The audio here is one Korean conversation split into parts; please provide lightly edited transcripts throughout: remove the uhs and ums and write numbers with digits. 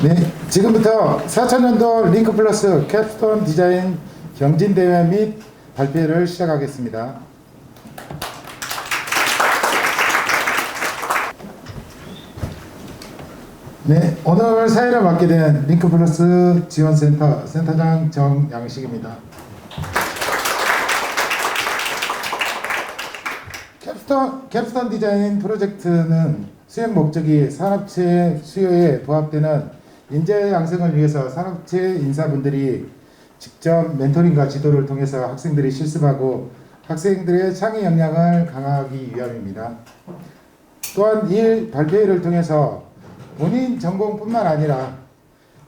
네, 지금부터 4천년도 링크 플러스 캡스톤 디자인 경진대회 및 발표를 시작하겠습니다. 네, 오늘 사회를 맡게 된 링크 플러스 지원센터 센터장 정양식입니다. 캡스톤 디자인 프로젝트는 수행 목적이 산업체 수요에 부합되는 인재 양성을 위해서 산업체 인사분들이 직접 멘토링과 지도를 통해서 학생들이 실습하고 학생들의 창의 역량을 강화하기 위함입니다. 또한 이 발표회를 통해서 본인 전공뿐만 아니라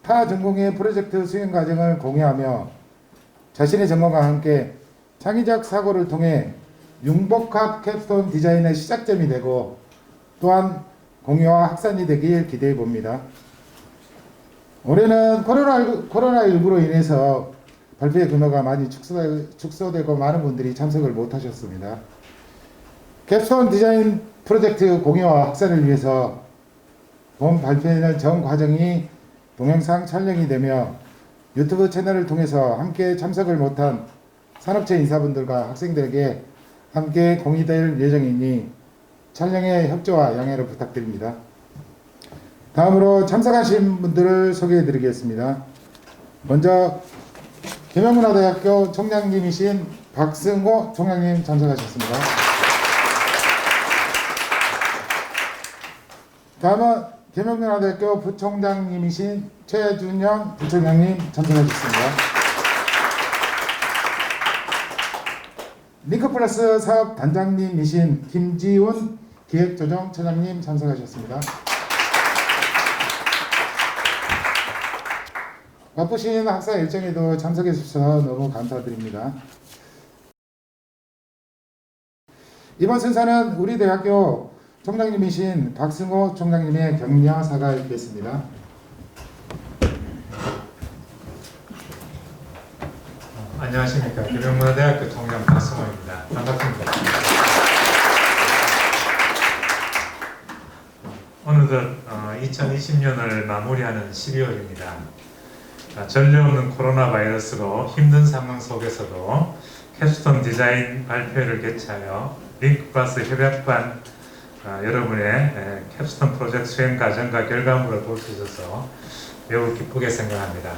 타 전공의 프로젝트 수행 과정을 공유하며 자신의 전공과 함께 창의적 사고를 통해 융복합 캡스톤 디자인의 시작점이 되고 또한 공유와 확산이 되길 기대해 봅니다. 올해는 코로나19로 인해서 발표회 규모가 많이 축소되고 많은 분들이 참석을 못하셨습니다. 캡스톤 디자인 프로젝트 공유와 확산을 위해서 본 발표회는 전 과정이 동영상 촬영이 되며 유튜브 채널을 통해서 함께 참석을 못한 산업체 인사분들과 학생들에게 함께 공유될 예정이니 촬영의 협조와 양해를 부탁드립니다. 다음으로 참석하신 분들을 소개해 드리겠습니다. 먼저 계명문화대학교 총장님이신 박승호 총장님 참석하셨습니다. 다음은 계명문화대학교 부총장님이신 최준영 부총장님 참석하셨습니다. 링크플러스 사업 단장님이신 김지훈 기획조정처장님 참석하셨습니다. 바쁘신 학사 일정에도 참석해 주셔서 너무 감사드립니다. 이번 순서는 우리 대학교 총장님이신 박승호 총장님의 격려사가 있겠습니다. 안녕하십니까. 계명문화대학교 총장 박승호입니다. 반갑습니다. 어느덧 2020년을 마무리하는 12월입니다. 전례 없는 코로나 바이러스로 힘든 상황 속에서도 캡스톤 디자인 발표회를 개최하여 링크플러스 협약반 여러분의 캡스톤 프로젝트 수행 과정과 결과물을 볼 수 있어서 매우 기쁘게 생각합니다.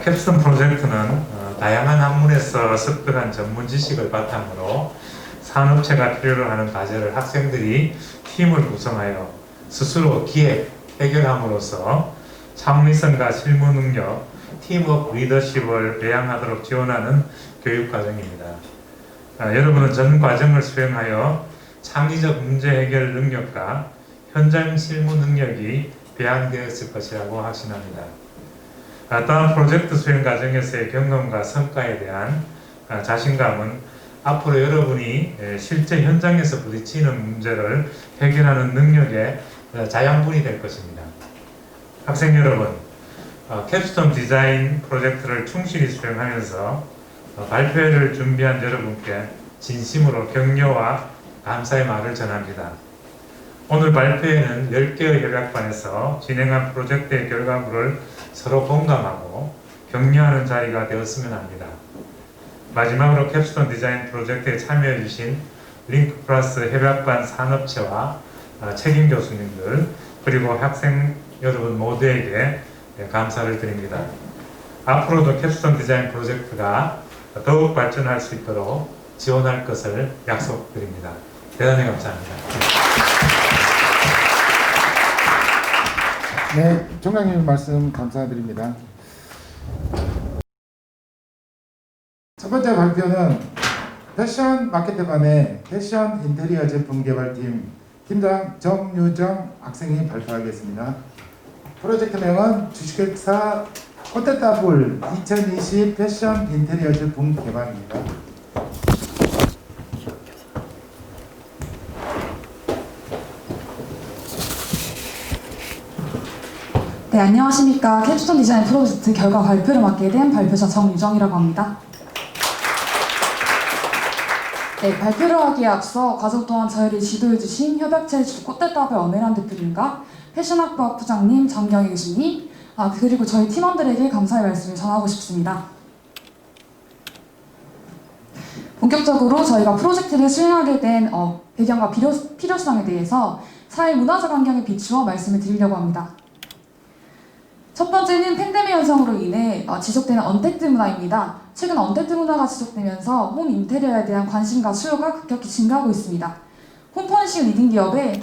캡스톤 프로젝트는 다양한 학문에서 습득한 전문 지식을 바탕으로 산업체가 필요로 하는 과제를 학생들이 팀을 구성하여 스스로 기획, 해결함으로써 창의성과 실무 능력, 팀워크 리더십을 배양하도록 지원하는 교육 과정입니다. 여러분은 전 과정을 수행하여 창의적 문제 해결 능력과 현장 실무 능력이 배양되었을 것이라고 확신합니다. 또한 프로젝트 수행 과정에서의 경험과 성과에 대한 자신감은 앞으로 여러분이 실제 현장에서 부딪히는 문제를 해결하는 능력의 자양분이 될 것입니다. 학생 여러분, 캡스톤 디자인 프로젝트를 충실히 수행하면서 발표회를 준비한 여러분께 진심으로 격려와 감사의 말을 전합니다. 오늘 발표회는 10개의 협약반에서 진행한 프로젝트의 결과물을 서로 공감하고 격려하는 자리가 되었으면 합니다. 마지막으로 캡스톤 디자인 프로젝트에 참여해 주신 링크플러스 협약반 산업체와 책임 교수님들 그리고 학생 여러분 모두에게 감사를 드립니다. 앞으로도 캡스톤 디자인 프로젝트가 더욱 발전할 수 있도록 지원할 것을 약속드립니다. 대단히 감사합니다. 네, 총장님 말씀 감사드립니다. 첫 번째 발표는 패션 마케트반의 패션 인테리어 제품 개발팀 팀장 정유정 학생이 발표하겠습니다. 프로젝트명은 주식회사 꽃대따블 2020 패션 인테리어 제품 개발입니다. 네, 안녕하십니까. 캡스톤 디자인 프로젝트 결과 발표를 맡게 된 발표자 정유정이라고 합니다. 네, 발표를 하기에 앞서 과정 동안 저희를 지도해주신 협약체 꽃대따블 엄혜란 대표님과 패션학부학 부장님, 정경희 교수님, 그리고 저희 팀원들에게 감사의 말씀을 전하고 싶습니다. 본격적으로 저희가 프로젝트를 수행하게 된 배경과 필요성에 대해서 사회 문화적 환경에 비추어 말씀을 드리려고 합니다. 첫 번째는 팬데믹 현상으로 인해 지속되는 언택트 문화입니다. 최근 언택트 문화가 지속되면서 홈 인테리어에 대한 관심과 수요가 급격히 증가하고 있습니다. 홈퍼니싱 리딩 기업의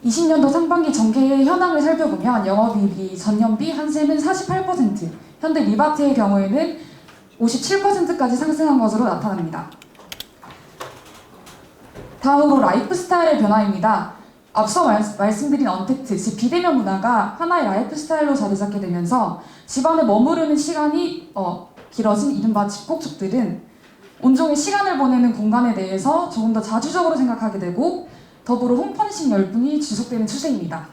20년도 상반기 전개 현황을 살펴보면 영업이익이 전년비 한샘은 48%, 현대 리바트의 경우에는 57%까지 상승한 것으로 나타납니다. 다음으로 라이프 스타일의 변화입니다. 앞서 말씀드린 언택트, 즉 비대면 문화가 하나의 라이프 스타일로 자리 잡게 되면서 집안에 머무르는 시간이 길어진 이른바 집콕족들은 온종일 시간을 보내는 공간에 대해서 조금 더 자주적으로 생각하게 되고 더불어 홈퍼니싱 열풍이 지속되는 추세입니다.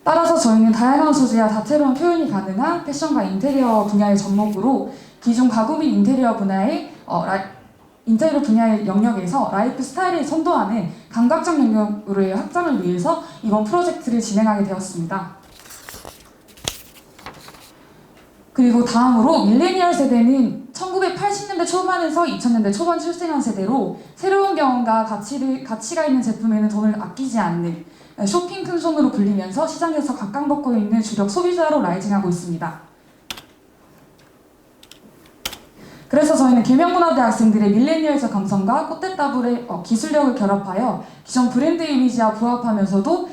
따라서 저희는 다양한 소재와 다채로운 표현이 가능한 패션과 인테리어 분야의 접목으로 기존 가구 및 인테리어 분야의 영역에서 라이프 스타일을 선도하는 감각적 영역으로의 확장을 위해서 이번 프로젝트를 진행하게 되었습니다. 그리고 다음으로 밀레니얼 세대는 1980년대 초반에서 2000년대 초반 출생한 세대로 새로운 경험과 가치가 있는 제품에는 돈을 아끼지 않는 쇼핑 큰 손으로 불리면서 시장에서 각광받고 있는 주력 소비자로 라이징하고 있습니다. 그래서 저희는 계명문화대 학생들의 밀레니얼적 감성과 꽃대따블의 기술력을 결합하여 기존 브랜드 이미지와 부합하면서도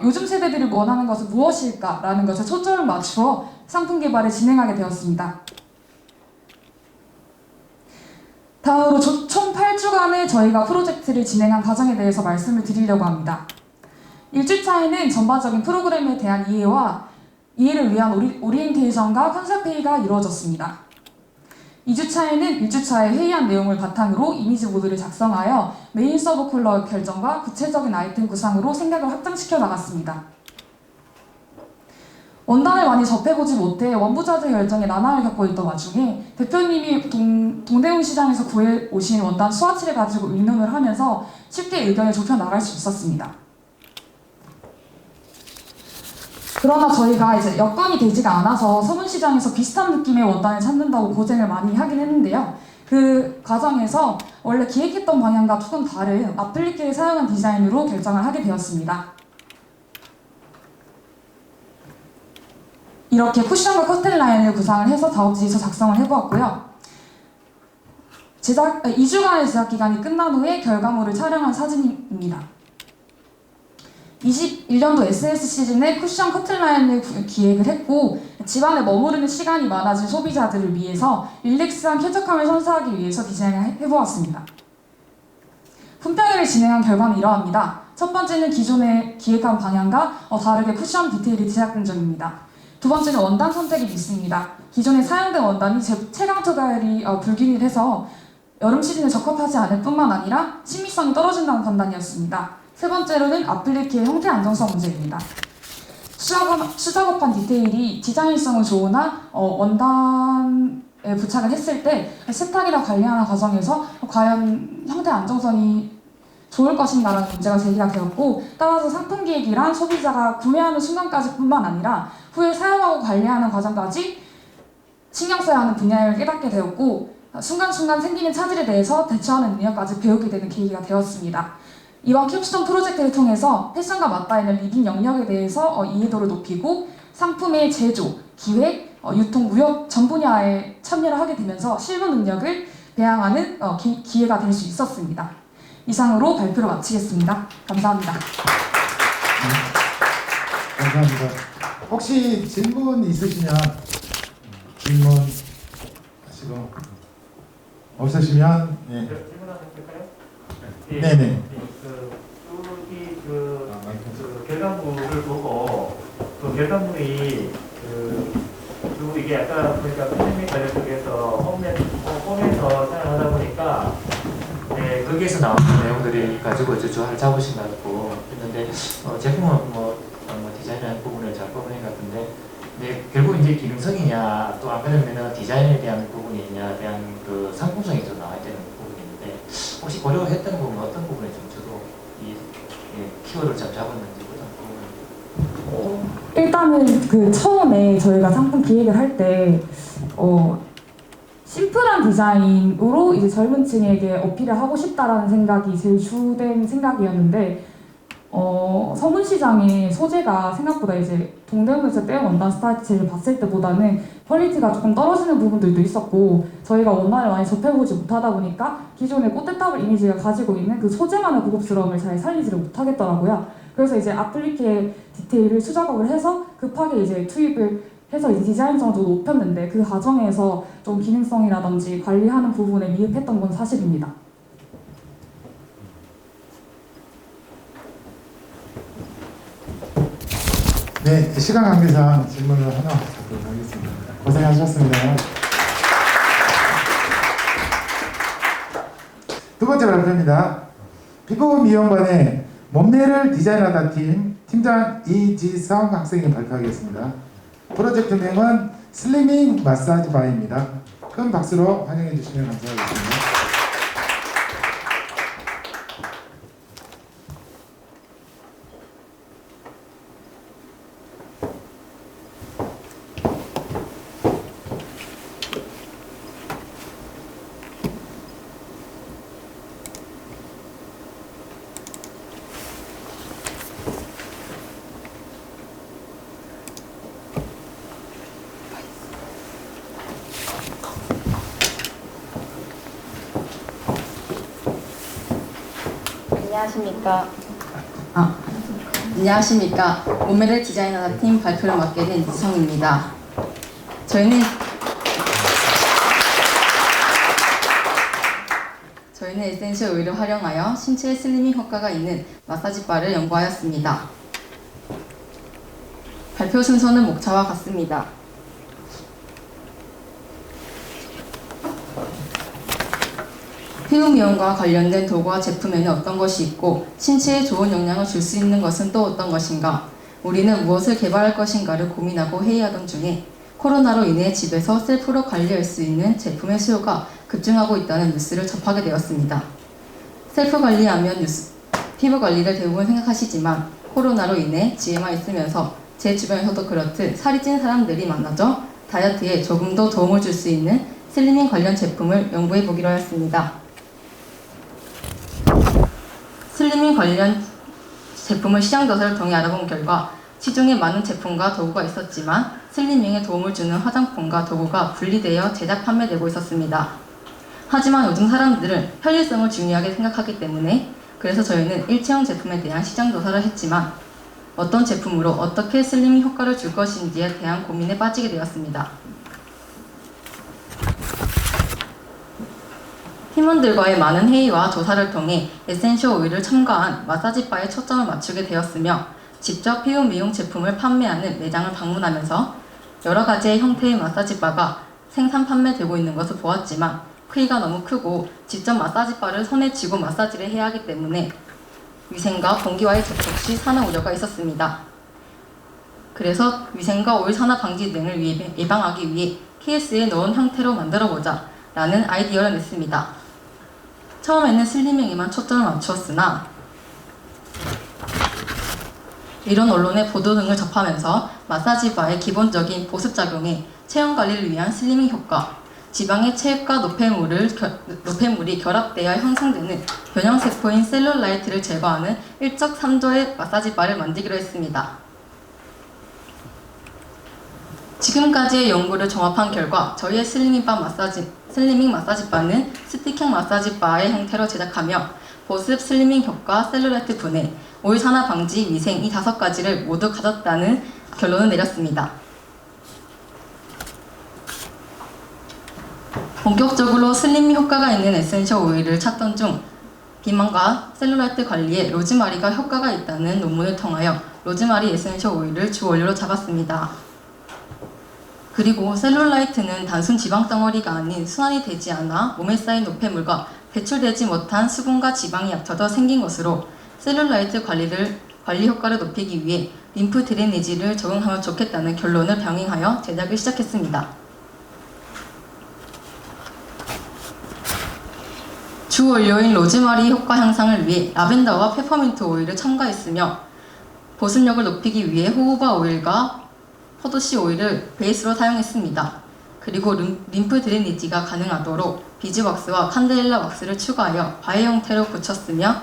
요즘 세대들이 원하는 것은 무엇일까라는 것에 초점을 맞추어 상품 개발을 진행하게 되었습니다. 다음으로 총 8주간의 저희가 프로젝트를 진행한 과정에 대해서 말씀을 드리려고 합니다. 1주차에는 전반적인 프로그램에 대한 이해를 위한 오리엔테이션과 컨셉 회의가 이루어졌습니다. 2주차에는 1주차에 회의한 내용을 바탕으로 이미지 보드를 작성하여 메인 서브 컬러 결정과 구체적인 아이템 구상으로 생각을 확장시켜 나갔습니다. 원단을 많이 접해보지 못해 원부자재 결정에 난항을 겪고 있던 와중에 대표님이 동대문 시장에서 구해오신 원단 수화치를 가지고 의논을 하면서 쉽게 의견을 좁혀 나갈 수 있었습니다. 그러나 저희가 이제 여건이 되지가 않아서 서문시장에서 비슷한 느낌의 원단을 찾는다고 고생을 많이 하긴 했는데요. 그 과정에서 원래 기획했던 방향과 조금 다른 아플리케를 사용한 디자인으로 결정을 하게 되었습니다. 이렇게 쿠션과 커튼 라인을 구상을 해서 작업지에서 작성을 해보았고요. 2주간의 제작 기간이 끝난 후에 결과물을 촬영한 사진입니다. 21년도 SS 시즌에 쿠션 커튼 라인을 기획을 했고 집안에 머무르는 시간이 많아진 소비자들을 위해서 릴렉스한 쾌적함을 선사하기 위해서 디자인을 해보았습니다. 품평회를 진행한 결과는 이러합니다. 첫 번째는 기존에 기획한 방향과 다르게 쿠션 디테일이 제작된 점입니다. 두 번째는 원단 선택의 미스입니다. 기존에 사용된 원단이 체감 토달이 불균일해서 여름 시즌에 적합하지 않을 뿐만 아니라 친미성이 떨어진다는 판단이었습니다. 세 번째로는 아플리케의 형태 안정성 문제입니다. 수작업한 디테일이 디자인성은 좋으나 원단에 부착을 했을 때 세탁이나 관리하는 과정에서 과연 형태 안정성이 좋을 것인가라는 문제가 제기가 되었고 따라서 상품 기획이란 소비자가 구매하는 순간까지 뿐만 아니라 후에 사용하고 관리하는 과정까지 신경 써야 하는 분야를 깨닫게 되었고 순간순간 생기는 차질에 대해서 대처하는 능력까지 배우게 되는 계기가 되었습니다. 이번 캡스톤 프로젝트를 통해서 패션과 맞닿는 리빙 영역에 대해서 이해도를 높이고 상품의 제조, 기획, 유통, 무역 전 분야에 참여를 하게 되면서 실무 능력을 배양하는 기회가 될 수 있었습니다. 이상으로 발표를 마치겠습니다. 감사합니다. 감사합니다. 혹시 질문 있으시면 질문하시고 없으시면 네. 질문하면 될까요? 네네. 결과물을 보고 그 결과물이 이게 아까 보니까 팬데믹 관련 쪽에서 홈에서 사용하다 보니까 네, 거기에서 나오는 내용들이 가지고 주할 잡으신 것 같고 했는데 제품은 디자인하는 부분을 잘 뽑은 것 같은데 네, 결국 이제 기능성이냐 또 아까 전에는 디자인에 대한 부분이냐에 대한 그 상품성이 좀 나와야 되는 부분인데 혹시 고려했던 부분은 어떤 부분에 좀 주로 키워드를 잡았는지 일단은 그 처음에 저희가 상품 기획을 할 때 심플한 디자인으로 이제 젊은 층에게 어필을 하고 싶다라는 생각이 제일 주된 생각이었는데 서문시장의 소재가 생각보다 이제 동대문에서 떼온 원단 스타일을 봤을 때보다는 퀄리티가 조금 떨어지는 부분들도 있었고 저희가 원단을 많이 접해보지 못하다 보니까 기존의 꽃대따블 이미지가 가지고 있는 그 소재만의 고급스러움을 잘 살리지를 못하겠더라고요. 그래서 이제 아플리케 디테일을 수작업을 해서 급하게 이제 투입을 해서 이제 디자인 정도도 높였는데 그 과정에서 좀 기능성이라든지 관리하는 부분에 미흡했던 건 사실입니다. 네, 시간 관계상 질문을 하나 받도록 하겠습니다. 고생하셨습니다. 두 번째 발표입니다. 피부 미용반의 몸매를 디자인하다 팀장 이지성 학생이 발표하겠습니다. 프로젝트명은 슬리밍 마사지 바입니다. 큰 박수로 환영해 주시면 감사하겠습니다. 안녕하십니까. 몸매를 디자인하다 팀 발표를 맡게 된 이지성입니다. 저희는 에센셜 오일을 활용하여 신체에 슬리밍 효과가 있는 마사지 바를 연구하였습니다. 발표 순서는 목차와 같습니다. 피부 미용과 관련된 도구와 제품에는 어떤 것이 있고 신체에 좋은 영향을 줄 수 있는 것은 또 어떤 것인가? 우리는 무엇을 개발할 것인가를 고민하고 회의하던 중에 코로나로 인해 집에서 셀프로 관리할 수 있는 제품의 수요가 급증하고 있다는 뉴스를 접하게 되었습니다. 셀프 관리하면 피부 관리를 대부분 생각하시지만 코로나로 인해 집에만 있으면서 제 주변에서도 그렇듯 살이 찐 사람들이 많아져 다이어트에 조금 더 도움을 줄 수 있는 슬리밍 관련 제품을 연구해 보기로 하였습니다. 슬리밍 관련 제품을 시장 조사를 통해 알아본 결과 시중에 많은 제품과 도구가 있었지만 슬리밍에 도움을 주는 화장품과 도구가 분리되어 제작 판매되고 있었습니다. 하지만 요즘 사람들은 편리성을 중요하게 생각하기 때문에 그래서 저희는 일체형 제품에 대한 시장 조사를 했지만 어떤 제품으로 어떻게 슬리밍 효과를 줄 것인지에 대한 고민에 빠지게 되었습니다. 팀원들과의 많은 회의와 조사를 통해 에센셜 오일을 첨가한 마사지 바에 초점을 맞추게 되었으며 직접 피부 미용 제품을 판매하는 매장을 방문하면서 여러 가지의 형태의 마사지 바가 생산 판매되고 있는 것을 보았지만 크기가 너무 크고 직접 마사지 바를 손에 쥐고 마사지를 해야 하기 때문에 위생과 공기와의 접촉 시 산화 우려가 있었습니다. 그래서 위생과 오일 산화 방지 등을 예방하기 위해 케이스에 넣은 형태로 만들어보자 라는 아이디어를 냈습니다. 처음에는 슬리밍에만 초점을 맞추었으나 이런 언론의 보도 등을 접하면서 마사지 바의 기본적인 보습작용에 체형 관리를 위한 슬리밍 효과, 지방의 체액과 노폐물이 결합되어 형성되는 변형세포인 셀룰라이트를 제거하는 일적삼조의 마사지 바를 만들기로 했습니다. 지금까지의 연구를 종합한 결과 저희의 슬리밍 마사지 바는 스틱형 마사지 바의 형태로 제작하며 보습, 슬리밍 효과, 셀룰라이트 분해, 오일 산화 방지, 위생 이 5가지를 모두 가졌다는 결론을 내렸습니다. 본격적으로 슬리밍 효과가 있는 에센셜 오일을 찾던 중 비만과 셀룰라이트 관리에 로즈마리가 효과가 있다는 논문을 통하여 로즈마리 에센셜 오일을 주 원료로 잡았습니다. 그리고 셀룰라이트는 단순 지방 덩어리가 아닌 순환이 되지 않아 몸에 쌓인 노폐물과 배출되지 못한 수분과 지방이 합쳐져 생긴 것으로 셀룰라이트 관리 효과를 높이기 위해 림프 드레니지를 적용하면 좋겠다는 결론을 병행하여 제작을 시작했습니다. 주 원료인 로즈마리 효과 향상을 위해 라벤더와 페퍼민트 오일을 첨가했으며 보습력을 높이기 위해 호호바 오일과 포도씨 오일을 베이스로 사용했습니다. 그리고 림프 드레니지가 가능하도록 비즈왁스와 칸델라 왁스를 추가하여 바위 형태로 붙였으며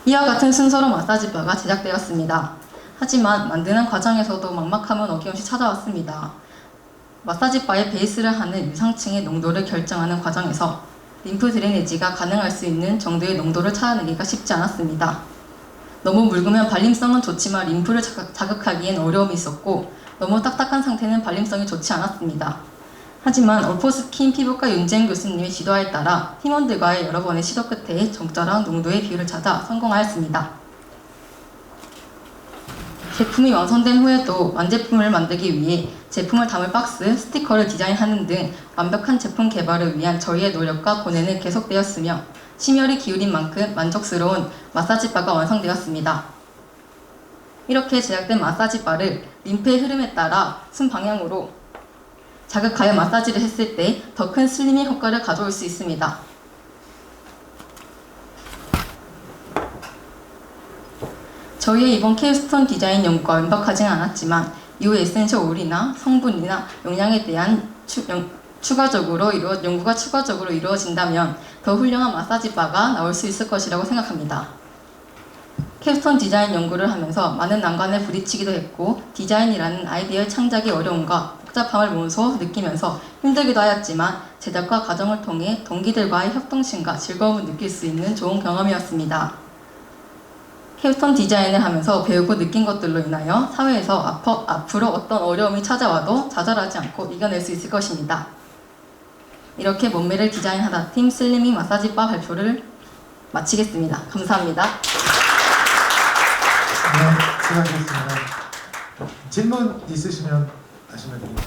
이와 같은 순서로 마사지바가 제작되었습니다. 하지만 만드는 과정에서도 막막함은 어김없이 찾아왔습니다. 마사지바의 베이스를 하는 유상층의 농도를 결정하는 과정에서 림프 드레니지가 가능할 수 있는 정도의 농도를 찾아내기가 쉽지 않았습니다. 너무 묽으면 발림성은 좋지만 림프를 자극하기엔 어려움이 있었고 너무 딱딱한 상태는 발림성이 좋지 않았습니다. 하지만 올포스킨 피부과 윤재인 교수님의 지도에 따라 팀원들과의 여러 번의 시도 끝에 적절한 농도의 비율을 찾아 성공하였습니다. 제품이 완성된 후에도 완제품을 만들기 위해 제품을 담을 박스, 스티커를 디자인하는 등 완벽한 제품 개발을 위한 저희의 노력과 고뇌는 계속되었으며 심혈이 기울인 만큼 만족스러운 마사지바가 완성되었습니다. 이렇게 제작된 마사지바를 림프의 흐름에 따라 순방향으로 자극하여 마사지를 했을 때 더 큰 슬리밍 효과를 가져올 수 있습니다. 저희의 이번 캡스톤 디자인 연구가 완벽하지는 않았지만 이후 에센셜 오일이나 성분이나 용량에 대한 연구가 추가적으로 이루어진다면 더 훌륭한 마사지바가 나올 수 있을 것이라고 생각합니다. 캡스톤 디자인 연구를 하면서 많은 난관을 부딪히기도 했고 디자인이라는 아이디어의 창작의 어려움과 복잡함을 몸소 느끼면서 힘들기도 하였지만 제작과 과정을 통해 동기들과의 협동심과 즐거움을 느낄 수 있는 좋은 경험이었습니다. 캡스톤 디자인을 하면서 배우고 느낀 것들로 인하여 사회에서 앞으로 어떤 어려움이 찾아와도 좌절하지 않고 이겨낼 수 있을 것입니다. 이렇게 몸매를 디자인하다 팀 슬리밍 마사지바 발표를 마치겠습니다. 감사합니다. 네, 수고하셨습니다. 질문 있으시면 하시면 됩니다.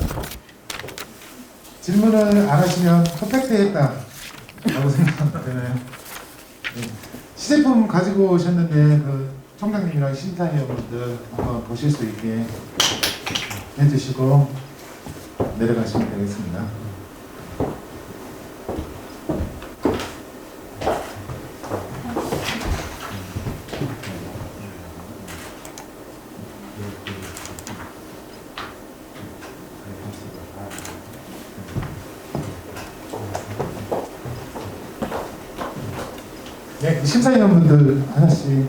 질문을 안 하시면 퍼펙트했다라고 생각되나요? 네. 시제품 가지고 오셨는데 그 총장님이랑 심사위원분들 한번 보실 수 있게 해주시고 내려가시면 되겠습니다. 네, 심사위원분들 하나씩.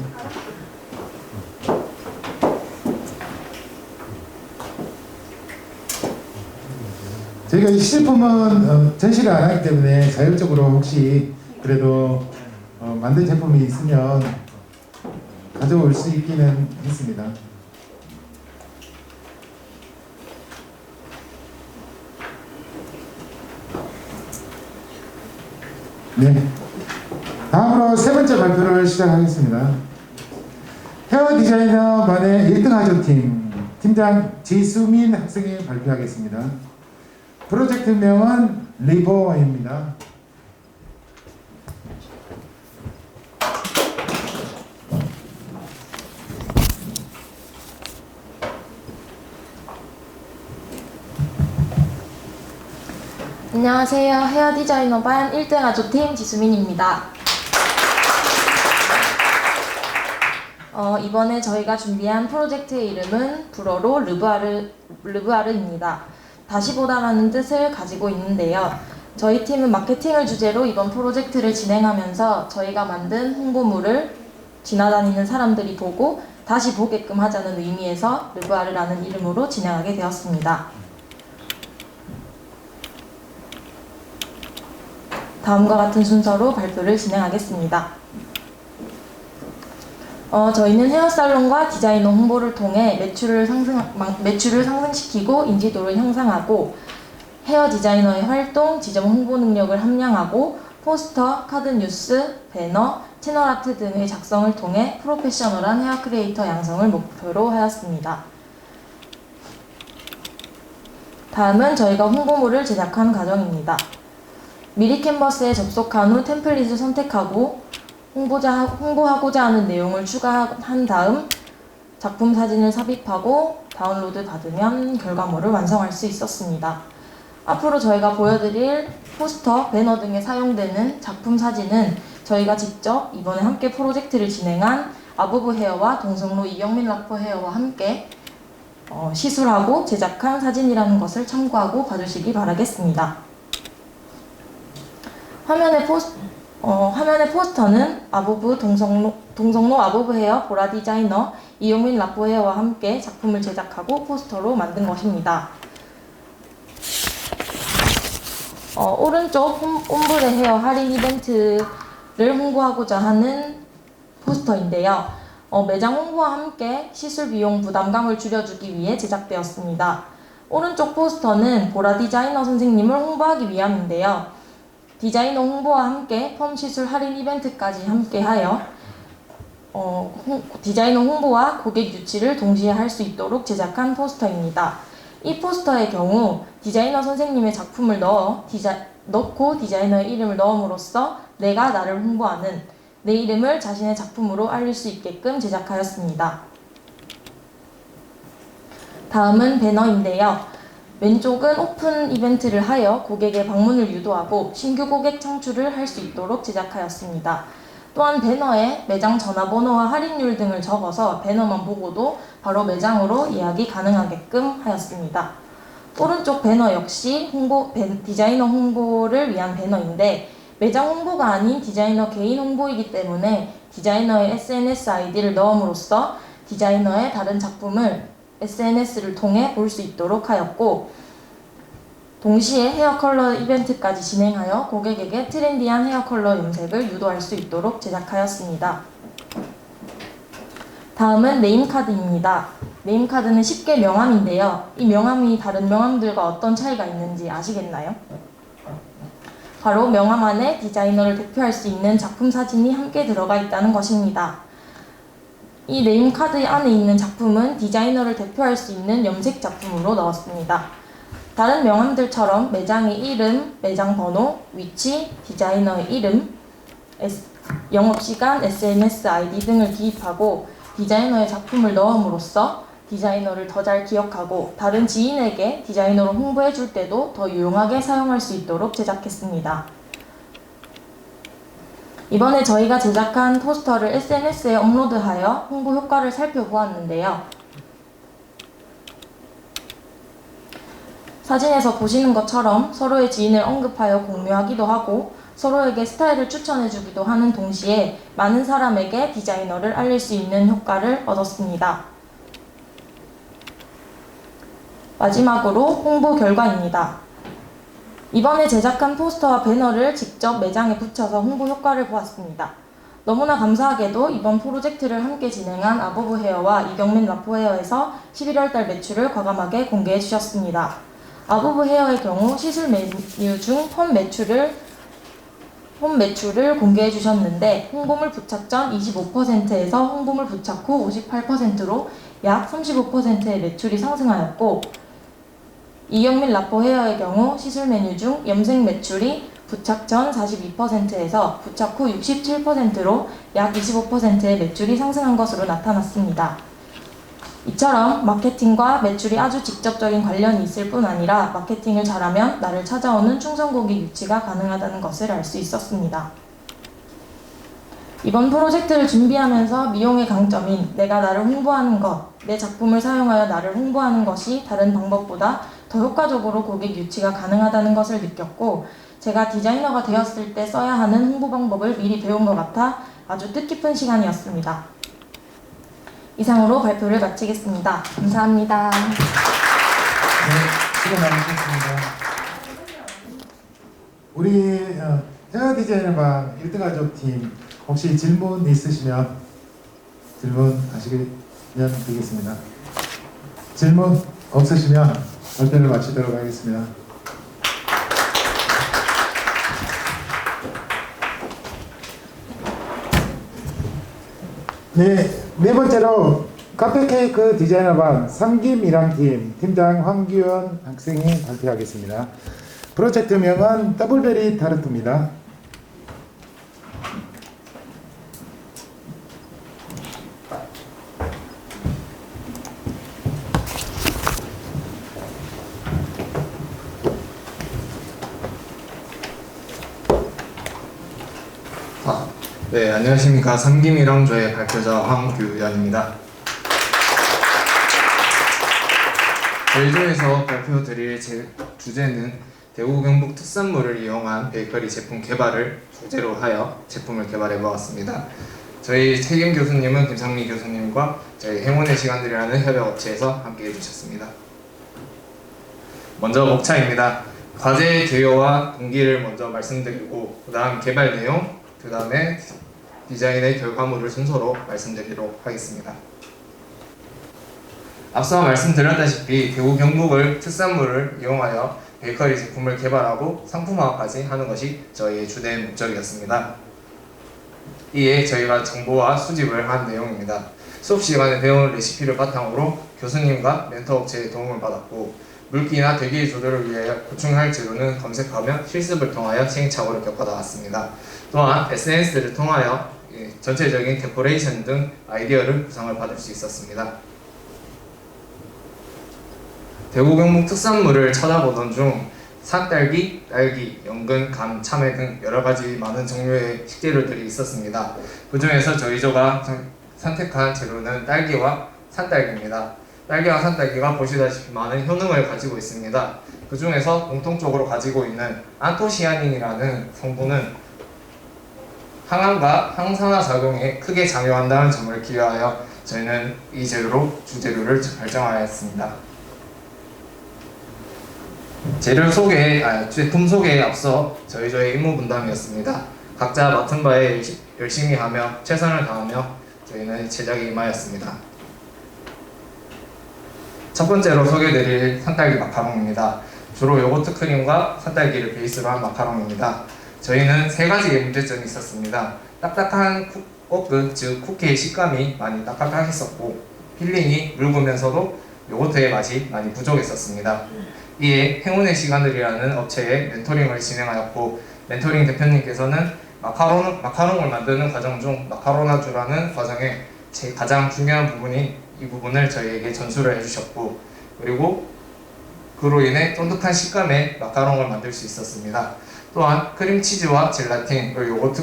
저희가 이 시제품은 전시를 안 하기 때문에 자율적으로 혹시 그래도 만든 제품이 있으면 가져올 수 있기는 했습니다. 네. 다음으로 세 번째 발표를 시작하겠습니다. 헤어 디자이너만의 1등 하조팀 팀장 지수민 학생이 발표하겠습니다. 프로젝트명은 리버입니다. 안녕하세요. 헤어 디자이너 반 1등 아조팀 지수민입니다. 이번에 저희가 준비한 프로젝트의 이름은 불어로 르브아르입니다. 다시 보다라는 뜻을 가지고 있는데요. 저희 팀은 마케팅을 주제로 이번 프로젝트를 진행하면서 저희가 만든 홍보물을 지나다니는 사람들이 보고 다시 보게끔 하자는 의미에서 르브아르라는 이름으로 진행하게 되었습니다. 다음과 같은 순서로 발표를 진행하겠습니다. 저희는 헤어살론과 디자이너 홍보를 통해 매출을 상승시키고 인지도를 향상하고 헤어 디자이너의 활동, 지점 홍보 능력을 함량하고 포스터, 카드 뉴스, 배너, 채널 아트 등의 작성을 통해 프로페셔널한 헤어 크리에이터 양성을 목표로 하였습니다. 다음은 저희가 홍보물을 제작한 과정입니다. 미리 캔버스에 접속한 후 템플릿을 선택하고 홍보하고자 하는 내용을 추가한 다음 작품 사진을 삽입하고 다운로드 받으면 결과물을 완성할 수 있었습니다. 앞으로 저희가 보여드릴 포스터, 배너 등에 사용되는 작품 사진은 저희가 직접 이번에 함께 프로젝트를 진행한 아부부 헤어와 동성로 이경민 라포 헤어와 함께 시술하고 제작한 사진이라는 것을 참고하고 봐주시기 바라겠습니다. 화면의 포스터는 아부부 동성로 아부부 헤어 보라 디자이너 이용민 라포 헤어와 함께 작품을 제작하고 포스터로 만든 것입니다. 오른쪽 옴브레 헤어 할인 이벤트를 홍보하고자 하는 포스터인데요. 매장 홍보와 함께 시술 비용 부담감을 줄여주기 위해 제작되었습니다. 오른쪽 포스터는 보라 디자이너 선생님을 홍보하기 위함인데요. 디자이너 홍보와 함께 펌 시술 할인 이벤트까지 함께하여 디자이너 홍보와 고객 유치를 동시에 할 수 있도록 제작한 포스터입니다. 이 포스터의 경우 디자이너 선생님의 작품을 넣고 디자이너의 이름을 넣음으로써 내가 나를 홍보하는 내 이름을 자신의 작품으로 알릴 수 있게끔 제작하였습니다. 다음은 배너인데요. 왼쪽은 오픈 이벤트를 하여 고객의 방문을 유도하고 신규 고객 창출을 할 수 있도록 제작하였습니다. 또한 배너에 매장 전화번호와 할인율 등을 적어서 배너만 보고도 바로 매장으로 예약이 가능하게끔 하였습니다. 오른쪽 배너 역시 디자이너 홍보를 위한 배너인데 매장 홍보가 아닌 디자이너 개인 홍보이기 때문에 디자이너의 SNS 아이디를 넣음으로써 디자이너의 다른 작품을 SNS를 통해 볼 수 있도록 하였고 동시에 헤어 컬러 이벤트까지 진행하여 고객에게 트렌디한 헤어 컬러 염색을 유도할 수 있도록 제작하였습니다. 다음은 네임카드입니다. 네임카드는 쉽게 명함인데요. 이 명함이 다른 명함들과 어떤 차이가 있는지 아시겠나요? 바로 명함 안에 디자이너를 대표할 수 있는 작품 사진이 함께 들어가 있다는 것입니다. 이 네임카드 안에 있는 작품은 디자이너를 대표할 수 있는 염색 작품으로 넣었습니다. 다른 명함들처럼 매장의 이름, 매장 번호, 위치, 디자이너의 이름, 영업시간, SNS 아이디 등을 기입하고 디자이너의 작품을 넣음으로써 디자이너를 더 잘 기억하고 다른 지인에게 디자이너로 홍보해 줄 때도 더 유용하게 사용할 수 있도록 제작했습니다. 이번에 저희가 제작한 포스터를 SNS에 업로드하여 홍보 효과를 살펴보았는데요. 사진에서 보시는 것처럼 서로의 지인을 언급하여 공유하기도 하고 서로에게 스타일을 추천해주기도 하는 동시에 많은 사람에게 디자이너를 알릴 수 있는 효과를 얻었습니다. 마지막으로 홍보 결과입니다. 이번에 제작한 포스터와 배너를 직접 매장에 붙여서 홍보 효과를 보았습니다. 너무나 감사하게도 이번 프로젝트를 함께 진행한 아부부 헤어와 이경민 라포 헤어에서 11월달 매출을 과감하게 공개해 주셨습니다. 아부부 헤어의 경우 시술 메뉴 중 펌 매출을 공개해 주셨는데 홍보물 부착 전 25%에서 홍보물 부착 후 58%로 약 35%의 매출이 상승하였고 이경민 라포 헤어의 경우 시술 메뉴 중 염색 매출이 부착 전 42%에서 부착 후 67%로 약 25%의 매출이 상승한 것으로 나타났습니다. 이처럼 마케팅과 매출이 아주 직접적인 관련이 있을 뿐 아니라 마케팅을 잘하면 나를 찾아오는 충성 고객 유치가 가능하다는 것을 알 수 있었습니다. 이번 프로젝트를 준비하면서 미용의 강점인 내가 나를 홍보하는 것, 내 작품을 사용하여 나를 홍보하는 것이 다른 방법보다 더 효과적으로 고객 유치가 가능하다는 것을 느꼈고 제가 디자이너가 되었을 때 써야 하는 홍보 방법을 미리 배운 것 같아 아주 뜻깊은 시간이었습니다. 이상으로 발표를 마치겠습니다. 감사합니다. 네, 수고 많으셨습니다. 우리 헤어 디자이너반 1등 가족팀 혹시 질문 있으시면 질문하시면 되겠습니다. 질문 없으시면 발표를 마치도록 하겠습니다. 네 번째로 카페케이크 디자이너반 상김이랑팀 팀장 황규현 학생이 발표하겠습니다. 프로젝트명은 더블베리 타르트입니다. 네, 안녕하십니까. 삼김이랑조의 발표자 황규현입니다. 저희 조에서 발표드릴 주제는 대구 경북 특산물을 이용한 베이커리 제품 개발을 주제로 하여 제품을 개발해 보았습니다. 저희 책임 교수님은 김상미 교수님과 저희 행운의 시간들이라는 협약업체에서 함께 해주셨습니다. 먼저 목차입니다. 과제의 개요와 동기를 먼저 말씀드리고 그 다음 개발 내용, 그 다음에 디자인의 결과물을 순서로 말씀드리도록 하겠습니다. 앞서 말씀드렸다시피 대구 경북을 특산물을 이용하여 베이커리 제품을 개발하고 상품화까지 하는 것이 저희의 주된 목적이었습니다. 이에 저희가 정보와 수집을 한 내용입니다. 수업 시간에 배운 레시피를 바탕으로 교수님과 멘토업체의 도움을 받았고 물기나 대기 조절을 위해 보충할 재료는 검색하며 실습을 통하여 시행착오를 겪어나갔습니다. 또한 SNS를 통하여 전체적인 데코레이션 등 아이디어를 구상을 받을 수 있었습니다. 대구 경북 특산물을 찾아보던 중 산딸기, 딸기, 연근, 감, 참외 등 여러가지 많은 종류의 식재료들이 있었습니다. 그 중에서 저희 조가 선택한 재료는 딸기와 산딸기입니다. 딸기와 산딸기가 보시다시피 많은 효능을 가지고 있습니다. 그 중에서 공통적으로 가지고 있는 안토시아닌이라는 성분은 항암과 항산화 작용에 크게 작용한다는 점을 기여하여 저희는 이 재료로 주재료를 결정하였습니다. 제품 소개에 앞서 저희 임무 분담이었습니다. 각자 맡은 바에 열심히 하며 최선을 다하며 저희는 제작에 임하였습니다. 첫 번째로 소개드릴 산딸기 마카롱입니다. 주로 요거트 크림과 산딸기를 베이스로 한 마카롱입니다. 저희는 세 가지의 문제점이 있었습니다. 딱딱한 꽃끝, 즉 쿠키의 식감이 많이 딱딱했었고 필링이 묽으면서도 요거트의 맛이 많이 부족했었습니다. 이에 행운의 시간들이라는 업체에 멘토링을 진행하였고 멘토링 대표님께서는 마카롱을 만드는 과정 중 마카로나주라는 과정에 가장 중요한 부분인 이 부분을 저희에게 전수를 해주셨고 그리고 그로 인해 쫀득한 식감의 마카롱을 만들 수 있었습니다. 또한 크림치즈와 젤라틴, 그리고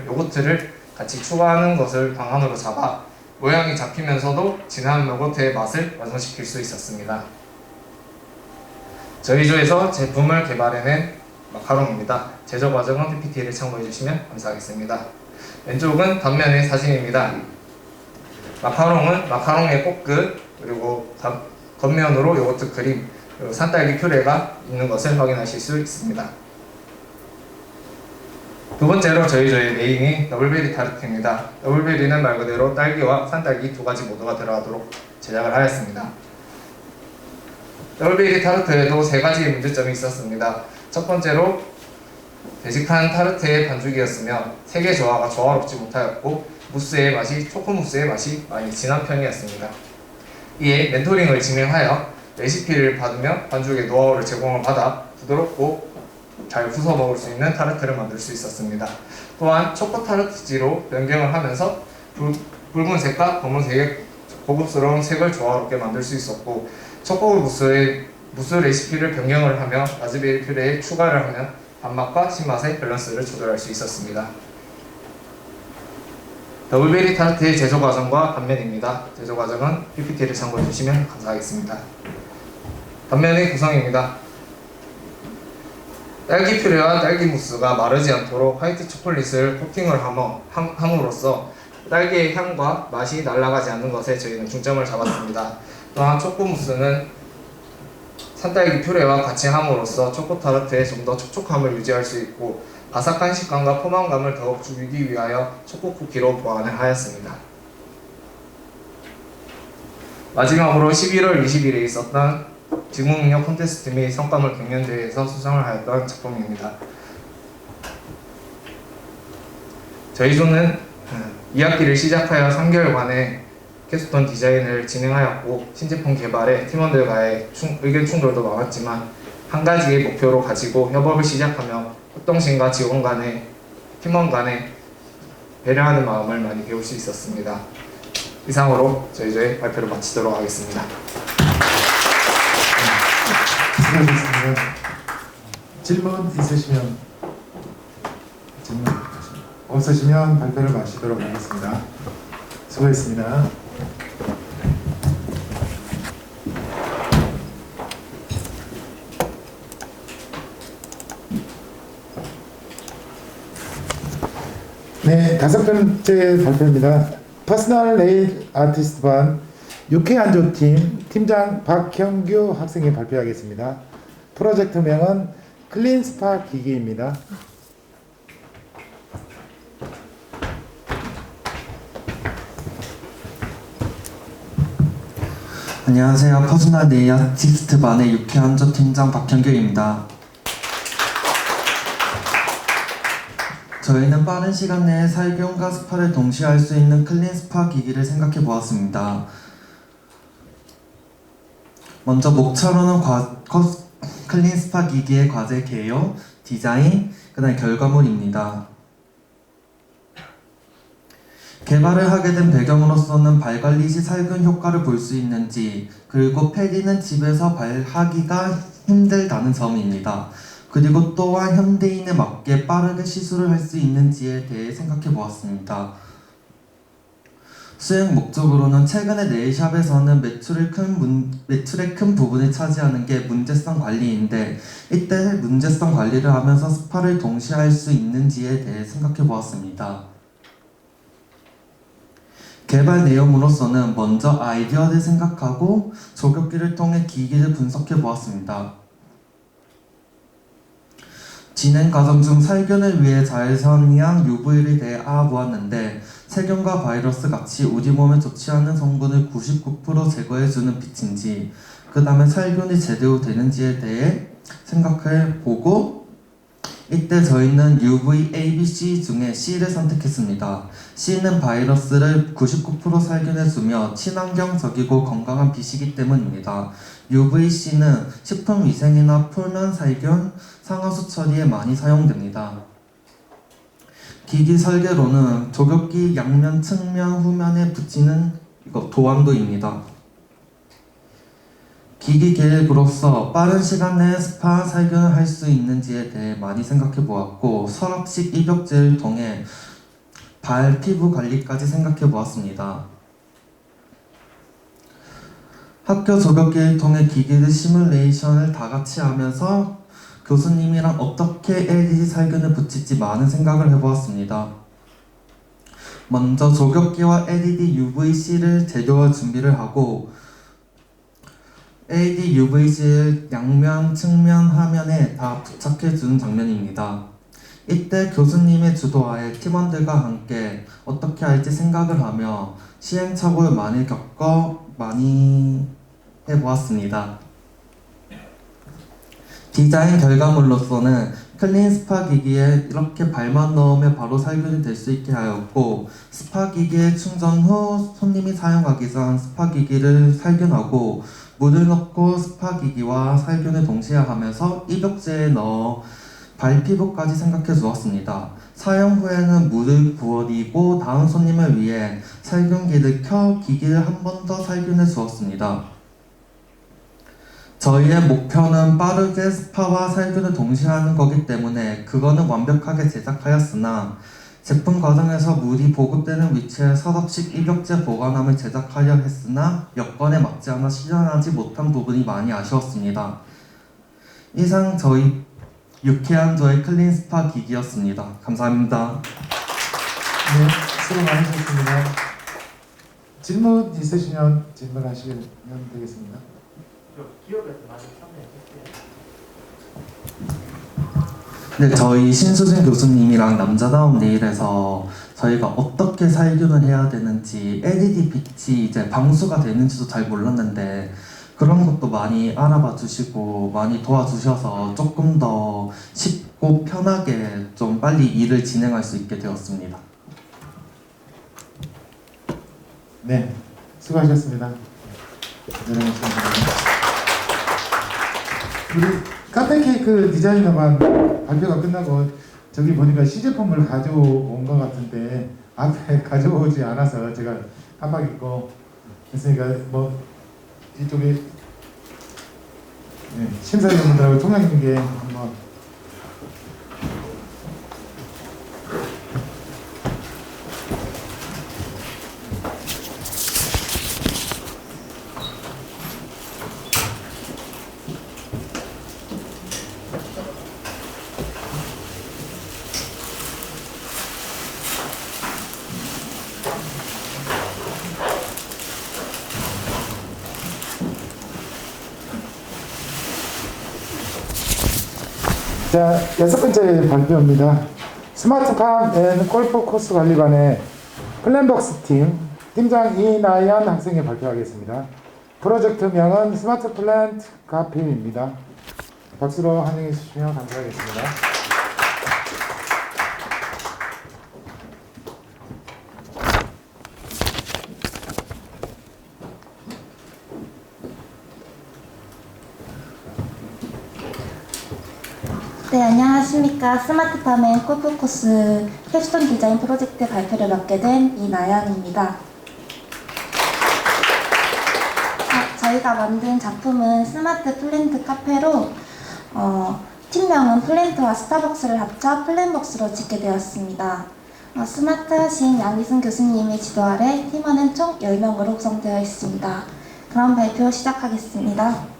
요거트를 같이 추가하는 것을 방안으로 잡아 모양이 잡히면서도 진한 요거트의 맛을 완성시킬 수 있었습니다. 저희 조에서 제품을 개발해낸 마카롱입니다. 제조 과정은 PPT를 참고해 주시면 감사하겠습니다. 왼쪽은 단면의 사진입니다. 마카롱은 마카롱의 꽃끝, 그리고 겉면으로 요거트 크림, 그리고 산딸기 퓨레가 있는 것을 확인하실 수 있습니다. 두 번째로 저희 조의 메인이 더블베리 타르트입니다. 더블베리는 말 그대로 딸기와 산딸기 두 가지 모두가 들어가도록 제작을 하였습니다. 더블베리 타르트에도 세 가지의 문제점이 있었습니다. 첫 번째로 되직한 타르트의 반죽이었으며 색의 조화가 조화롭지 못하였고 초코 무스의 맛이 많이 진한 편이었습니다. 이에 멘토링을 진행하여 레시피를 받으며 반죽의 노하우를 제공을 받아 부드럽고 잘 부숴 먹을 수 있는 타르트를 만들 수 있었습니다. 또한 초코 타르트지로 변경을 하면서 붉은색과 검은색의 고급스러운 색을 조화롭게 만들 수 있었고 초코 무스 레시피를 변경을 하며 라즈베리 퓨레에 추가를 하면 단맛과 신맛의 밸런스를 조절할 수 있었습니다. 더블베리 타르트의 제조 과정과 단면입니다. 제조 과정은 PPT를 참고해 주시면 감사하겠습니다. 단면의 구성입니다. 딸기 퓨레와 딸기 무스가 마르지 않도록 화이트 초콜릿을 코팅을 함으로써 딸기의 향과 맛이 날아가지 않는 것에 저희는 중점을 잡았습니다. 또한 초코 무스는 산딸기 퓨레와 같이 함으로써 초코 타르트에 좀 더 촉촉함을 유지할 수 있고 바삭한 식감과 포만감을 더욱 주기 위하여 초코 쿠키로 보완을 하였습니다. 마지막으로 11월 20일에 있었던 직무능력 콘테스트 및 성과물 경연대회에서 수상을 하였던 작품입니다. 저희 조는 2학기를 시작하여 3개월간의 캡스톤 디자인을 진행하였고 신제품 개발에 팀원들과의 의견 충돌도 많았지만 한 가지의 목표로 가지고 협업을 시작하며 협동심과 팀원 간의 배려하는 마음을 많이 배울 수 있었습니다. 이상으로 저희 조의 발표를 마치도록 하겠습니다. 수고하셨습니다. 질문 있으시면 질문 하십니다. 없으시면 발표를 마치도록 하겠습니다. 수고했습니다. 네, 5번째 발표입니다. 퍼스널 네일 아티스트 반 유쾌한 조팀 팀장 박형규 학생이 발표하겠습니다. 프로젝트명은 클린 스파 기기입니다. 안녕하세요. 퍼스널 네일 아티스트 반의 유쾌한 조 팀장 박형규입니다. 저희는 빠른 시간 내에 살균과 스파를 동시에 할 수 있는 클린 스파 기기를 생각해 보았습니다. 먼저 목차로는 클린 스파 기기의 과제 개요, 디자인, 그다음 결과물입니다. 개발을 하게 된 배경으로서는 발 관리 시 살균 효과를 볼 수 있는지, 그리고 패디는 집에서 발하기가 힘들다는 점입니다. 그리고 또한 현대인에 맞게 빠르게 시술을 할 수 있는지에 대해 생각해 보았습니다. 수행 목적으로는 최근에 네일샵에서는 매출의 큰 부분을 차지하는 게 문제성 관리인데, 이때 문제성 관리를 하면서 스파를 동시에 할 수 있는지에 대해 생각해 보았습니다. 개발 내용으로서는 먼저 아이디어를 생각하고 조격기를 통해 기기를 분석해 보았습니다. 진행 과정 중 살균을 위해 자외선이랑 UV를 대해 알아보았는데, 세균과 바이러스 같이 우리 몸에 좋지 않은 성분을 99% 제거해주는 빛인지, 그 다음에 살균이 제대로 되는지에 대해 생각해 보고, 이때 저희는 UV, A, B, C 중에 C를 선택했습니다. C는 바이러스를 99% 살균해주며 친환경적이고 건강한 빛이기 때문입니다. UVC는 식품위생이나 표면 살균, 상하수 처리에 많이 사용됩니다. 기기 설계로는 조격기 양면, 측면, 후면에 붙이는 도안도입니다. 기기 계획으로서 빠른 시간 내에 스파 살균을 할 수 있는지에 대해 많이 생각해 보았고, 서랍식 입욕제를 통해 발 피부 관리까지 생각해 보았습니다. 학교 조격기를 통해 기기의 시뮬레이션을 다 같이 하면서 교수님이랑 어떻게 LED 살균을 붙일지 많은 생각을 해보았습니다. 먼저 조격기와 LED UVC를 재료와 준비를 하고, LED UVC를 양면, 측면, 화면에 다 부착해주는 장면입니다. 이때 교수님의 주도하에 팀원들과 함께 어떻게 할지 생각을 하며 시행착오를 많이 해보았습니다. 디자인 결과물로서는 클린 스파 기기에 이렇게 발만 넣으면 바로 살균이 될 수 있게 하였고, 스파 기기에 충전 후 손님이 사용하기 전 스파 기기를 살균하고, 물을 넣고 스파 기기와 살균을 동시에 하면서 입욕제에 넣어 발 피부까지 생각해 주었습니다. 사용 후에는 물을 부어리고 다음 손님을 위해 살균기를 켜 기기를 한 번 더 살균해 주었습니다. 저희의 목표는 빠르게 스파와 살균을 동시에 하는 거기 때문에 그거는 완벽하게 제작하였으나, 제품 과정에서 물이 보급되는 위치에 서랍식 입욕제 보관함을 제작하려 했으나 여건에 맞지 않아 실현하지 못한 부분이 많이 아쉬웠습니다. 이상 저희 유쾌한 조의 클린 스파 기기였습니다. 감사합니다. 네, 수고 많으셨습니다. 질문 있으시면 질문하시면 되겠습니다. 기업에서 많이 참여했어요. 네, 저희 신수진 교수님이랑 남자다운 네일에서 저희가 어떻게 살균을 해야 되는지, LED 빛이 이제 방수가 되는지도 잘 몰랐는데 그런 것도 많이 알아봐 주시고 많이 도와주셔서 조금 더 쉽고 편하게 좀 빨리 일을 진행할 수 있게 되었습니다. 네, 수고하셨습니다. 우리 카페 케이크 디자이너만 발표가 끝나고 저기 보니까 시제품을 가져온 것 같은데 앞에 가져오지 않아서 제가 깜빡했고, 그랬으니까 뭐 이쪽에 심사위원분들하고 총장님께 한번 자, 6번째 발표입니다. 스마트팜 앤 골프 코스 관리반의 플랜벅스 팀장 이나연 학생이 발표하겠습니다. 프로젝트명은 스마트 플랜트 가필입니다. 박수로 환영해 주시면 감사하겠습니다. 네, 안녕하십니까. 스마트팜 앤 골프 코스 캡스톤 디자인 프로젝트 발표를 맡게 된 이나연입니다. 저희가 만든 작품은 스마트 플랜트 카페로 팀명은 플랜트와 스타벅스를 합쳐 플랜벅스로 짓게 되었습니다. 스마트하신 양기순 교수님의 지도 아래 팀원은 총 10명으로 구성되어 있습니다. 그럼 발표 시작하겠습니다.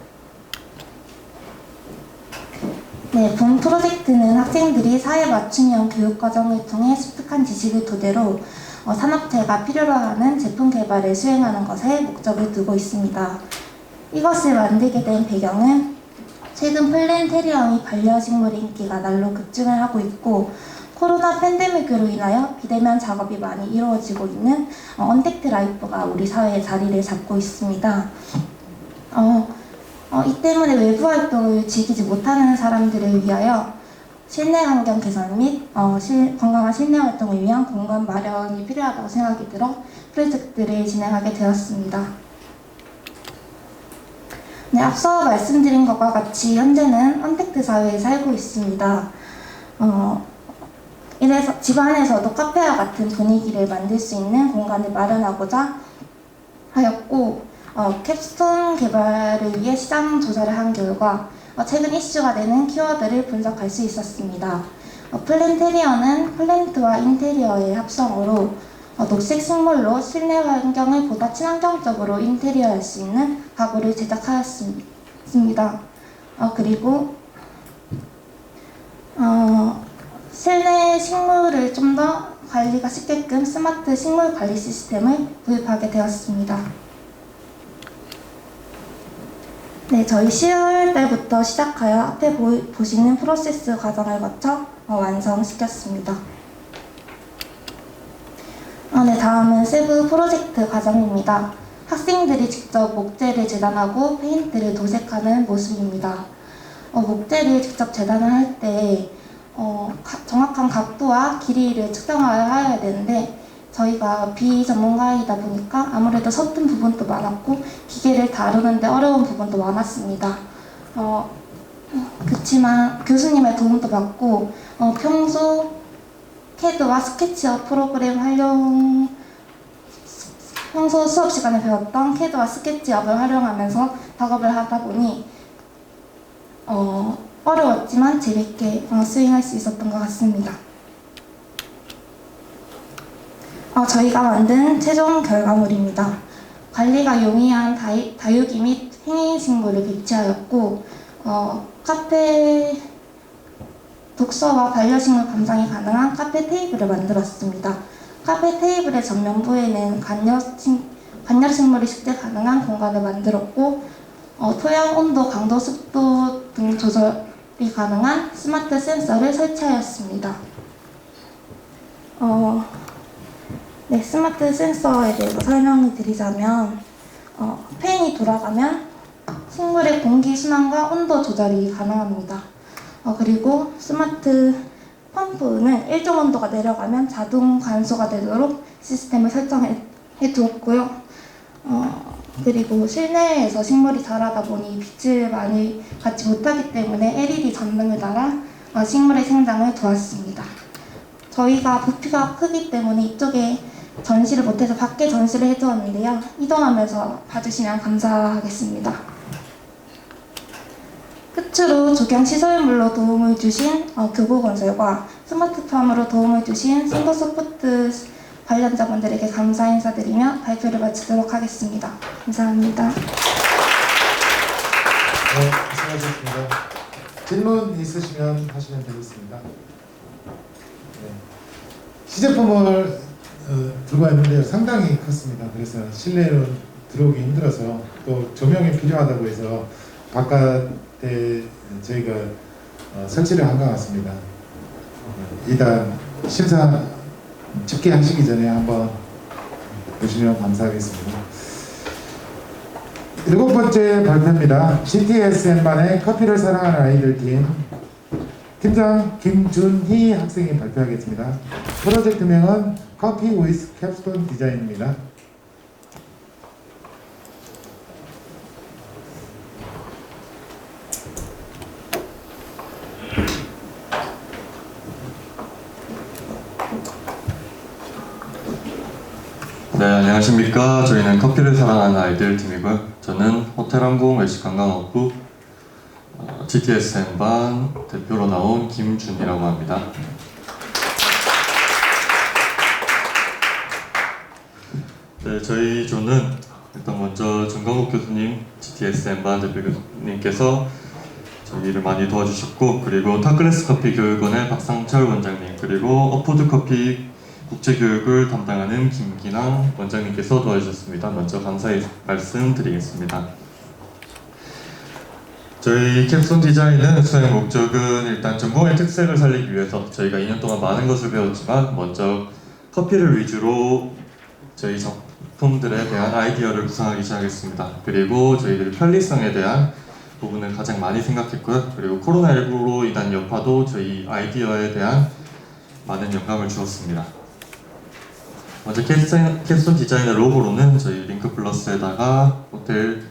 네, 본 프로젝트는 학생들이 사회 맞춤형 교육 과정을 통해 습득한 지식을 토대로 산업체가 필요로 하는 제품 개발을 수행하는 것에 목적을 두고 있습니다. 이것을 만들게 된 배경은 최근 플랜테리엄이 반려식물 인기가 날로 급증을 하고 있고 코로나 팬데믹으로 인하여 비대면 작업이 많이 이루어지고 있는 언택트 라이프가 우리 사회에 자리를 잡고 있습니다. 이 때문에 외부 활동을 즐기지 못하는 사람들을 위하여 실내 환경 개선 및 건강한 실내 활동을 위한 공간 마련이 필요하다고 생각이 들어 프로젝트를 진행하게 되었습니다. 네, 앞서 말씀드린 것과 같이 현재는 언택트 사회에 살고 있습니다. 이래서 집안에서도 카페와 같은 분위기를 만들 수 있는 공간을 마련하고자 하였고 캡스톤 개발을 위해 시장 조사를 한 결과 최근 이슈가 되는 키워드를 분석할 수 있었습니다. 플랜테리어는 플랜트와 인테리어의 합성어로 녹색 식물로 실내 환경을 보다 친환경적으로 인테리어할 수 있는 가구를 제작하였습니다. 그리고 실내 식물을 좀 더 관리가 쉽게끔 스마트 식물 관리 시스템을 도입하게 되었습니다. 네, 저희 10월 달부터 시작하여 앞에 보시는 프로세스 과정을 거쳐 완성시켰습니다. 네, 다음은 세부 프로젝트 과정입니다. 학생들이 직접 목재를 재단하고 페인트를 도색하는 모습입니다. 목재를 직접 재단을 할 때 정확한 각도와 길이를 측정해야 되는데 저희가 비전문가이다 보니까 아무래도 서툰 부분도 많았고 기계를 다루는데 어려운 부분도 많았습니다. 그렇지만 교수님의 도움도 받고 평소 캐드와 스케치업 프로그램 평소 수업 시간에 배웠던 캐드와 스케치업을 활용하면서 작업을 하다 보니 어려웠지만 재밌게 스윙할 수 있었던 것 같습니다. 저희가 만든 최종 결과물입니다. 관리가 용이한 다육이 및 행인식물을 배치하였고 카페 독서와 반려식물 감상이 가능한 카페 테이블을 만들었습니다. 카페 테이블의 전면부에는 관엽식물이 식재 가능한 공간을 만들었고 토양, 온도, 강도, 습도 등 조절이 가능한 스마트 센서를 설치하였습니다. 네, 스마트 센서에 대해서 설명을 드리자면 팬이 돌아가면 식물의 공기 순환과 온도 조절이 가능합니다. 그리고 스마트 펌프는 일정 온도가 내려가면 자동 관수가 되도록 시스템을 설정해 두었고요. 그리고 실내에서 식물이 자라다 보니 빛을 많이 받지 못하기 때문에 LED 전등을 달아 식물의 생장을 도왔습니다. 저희가 부피가 크기 때문에 이쪽에 전시를 못해서 밖에 전시를 해두었는데요. 이동하면서 봐주시면 감사하겠습니다. 끝으로 조경시설물로 도움을 주신 교보건설과 스마트팜으로 도움을 주신 싱거소프트 관련자분들에게 감사 인사드리며 발표를 마치도록 하겠습니다. 감사합니다. 네, 수고하셨습니다. 질문 있으시면 하시면 되겠습니다. 네. 시제품을 들고 왔는데요. 상당히 컸습니다. 그래서 실내로 들어오기 힘들어서 또 조명이 필요하다고 해서 바깥에 저희가 설치를 한 것 같습니다. 일단 심사 집계하시기 전에 한번 보시면 감사하겠습니다. 7번째 발표입니다. GTSM반의 커피를 사랑하는 아이들 팀장 김준희 학생이 발표하겠습니다. 프로젝트명은 커피 위스 캡스톤 디자인입니다. 네, 안녕하십니까. 저희는 커피를 사랑하는 아이들 팀이고요. 저는 호텔항공 외식관광업부 GTSM반 대표로 나온 김준이라고 합니다. 네, 저희 조는 일단 먼저 정강욱 교수님, GTSM반 대표님께서 저희를 많이 도와주셨고, 그리고 타클래스 커피 교육원의 박상철 원장님, 그리고 어포드 커피 국제교육을 담당하는 김기남 원장님께서 도와주셨습니다. 먼저 감사의 말씀드리겠습니다. 저희 캡스톤 디자인은 수행 목적은 일단 전공의 특색을 살리기 위해서 저희가 2년 동안 많은 것을 배웠지만 먼저 커피를 위주로 저희 작품들에 대한 아이디어를 구상하기 시작했습니다. 그리고 저희들 편리성에 대한 부분을 가장 많이 생각했고요. 그리고 코로나19로 인한 여파도 저희 아이디어에 대한 많은 영감을 주었습니다. 먼저 캡스톤 디자인의 로고로는 저희 링크 플러스에다가 호텔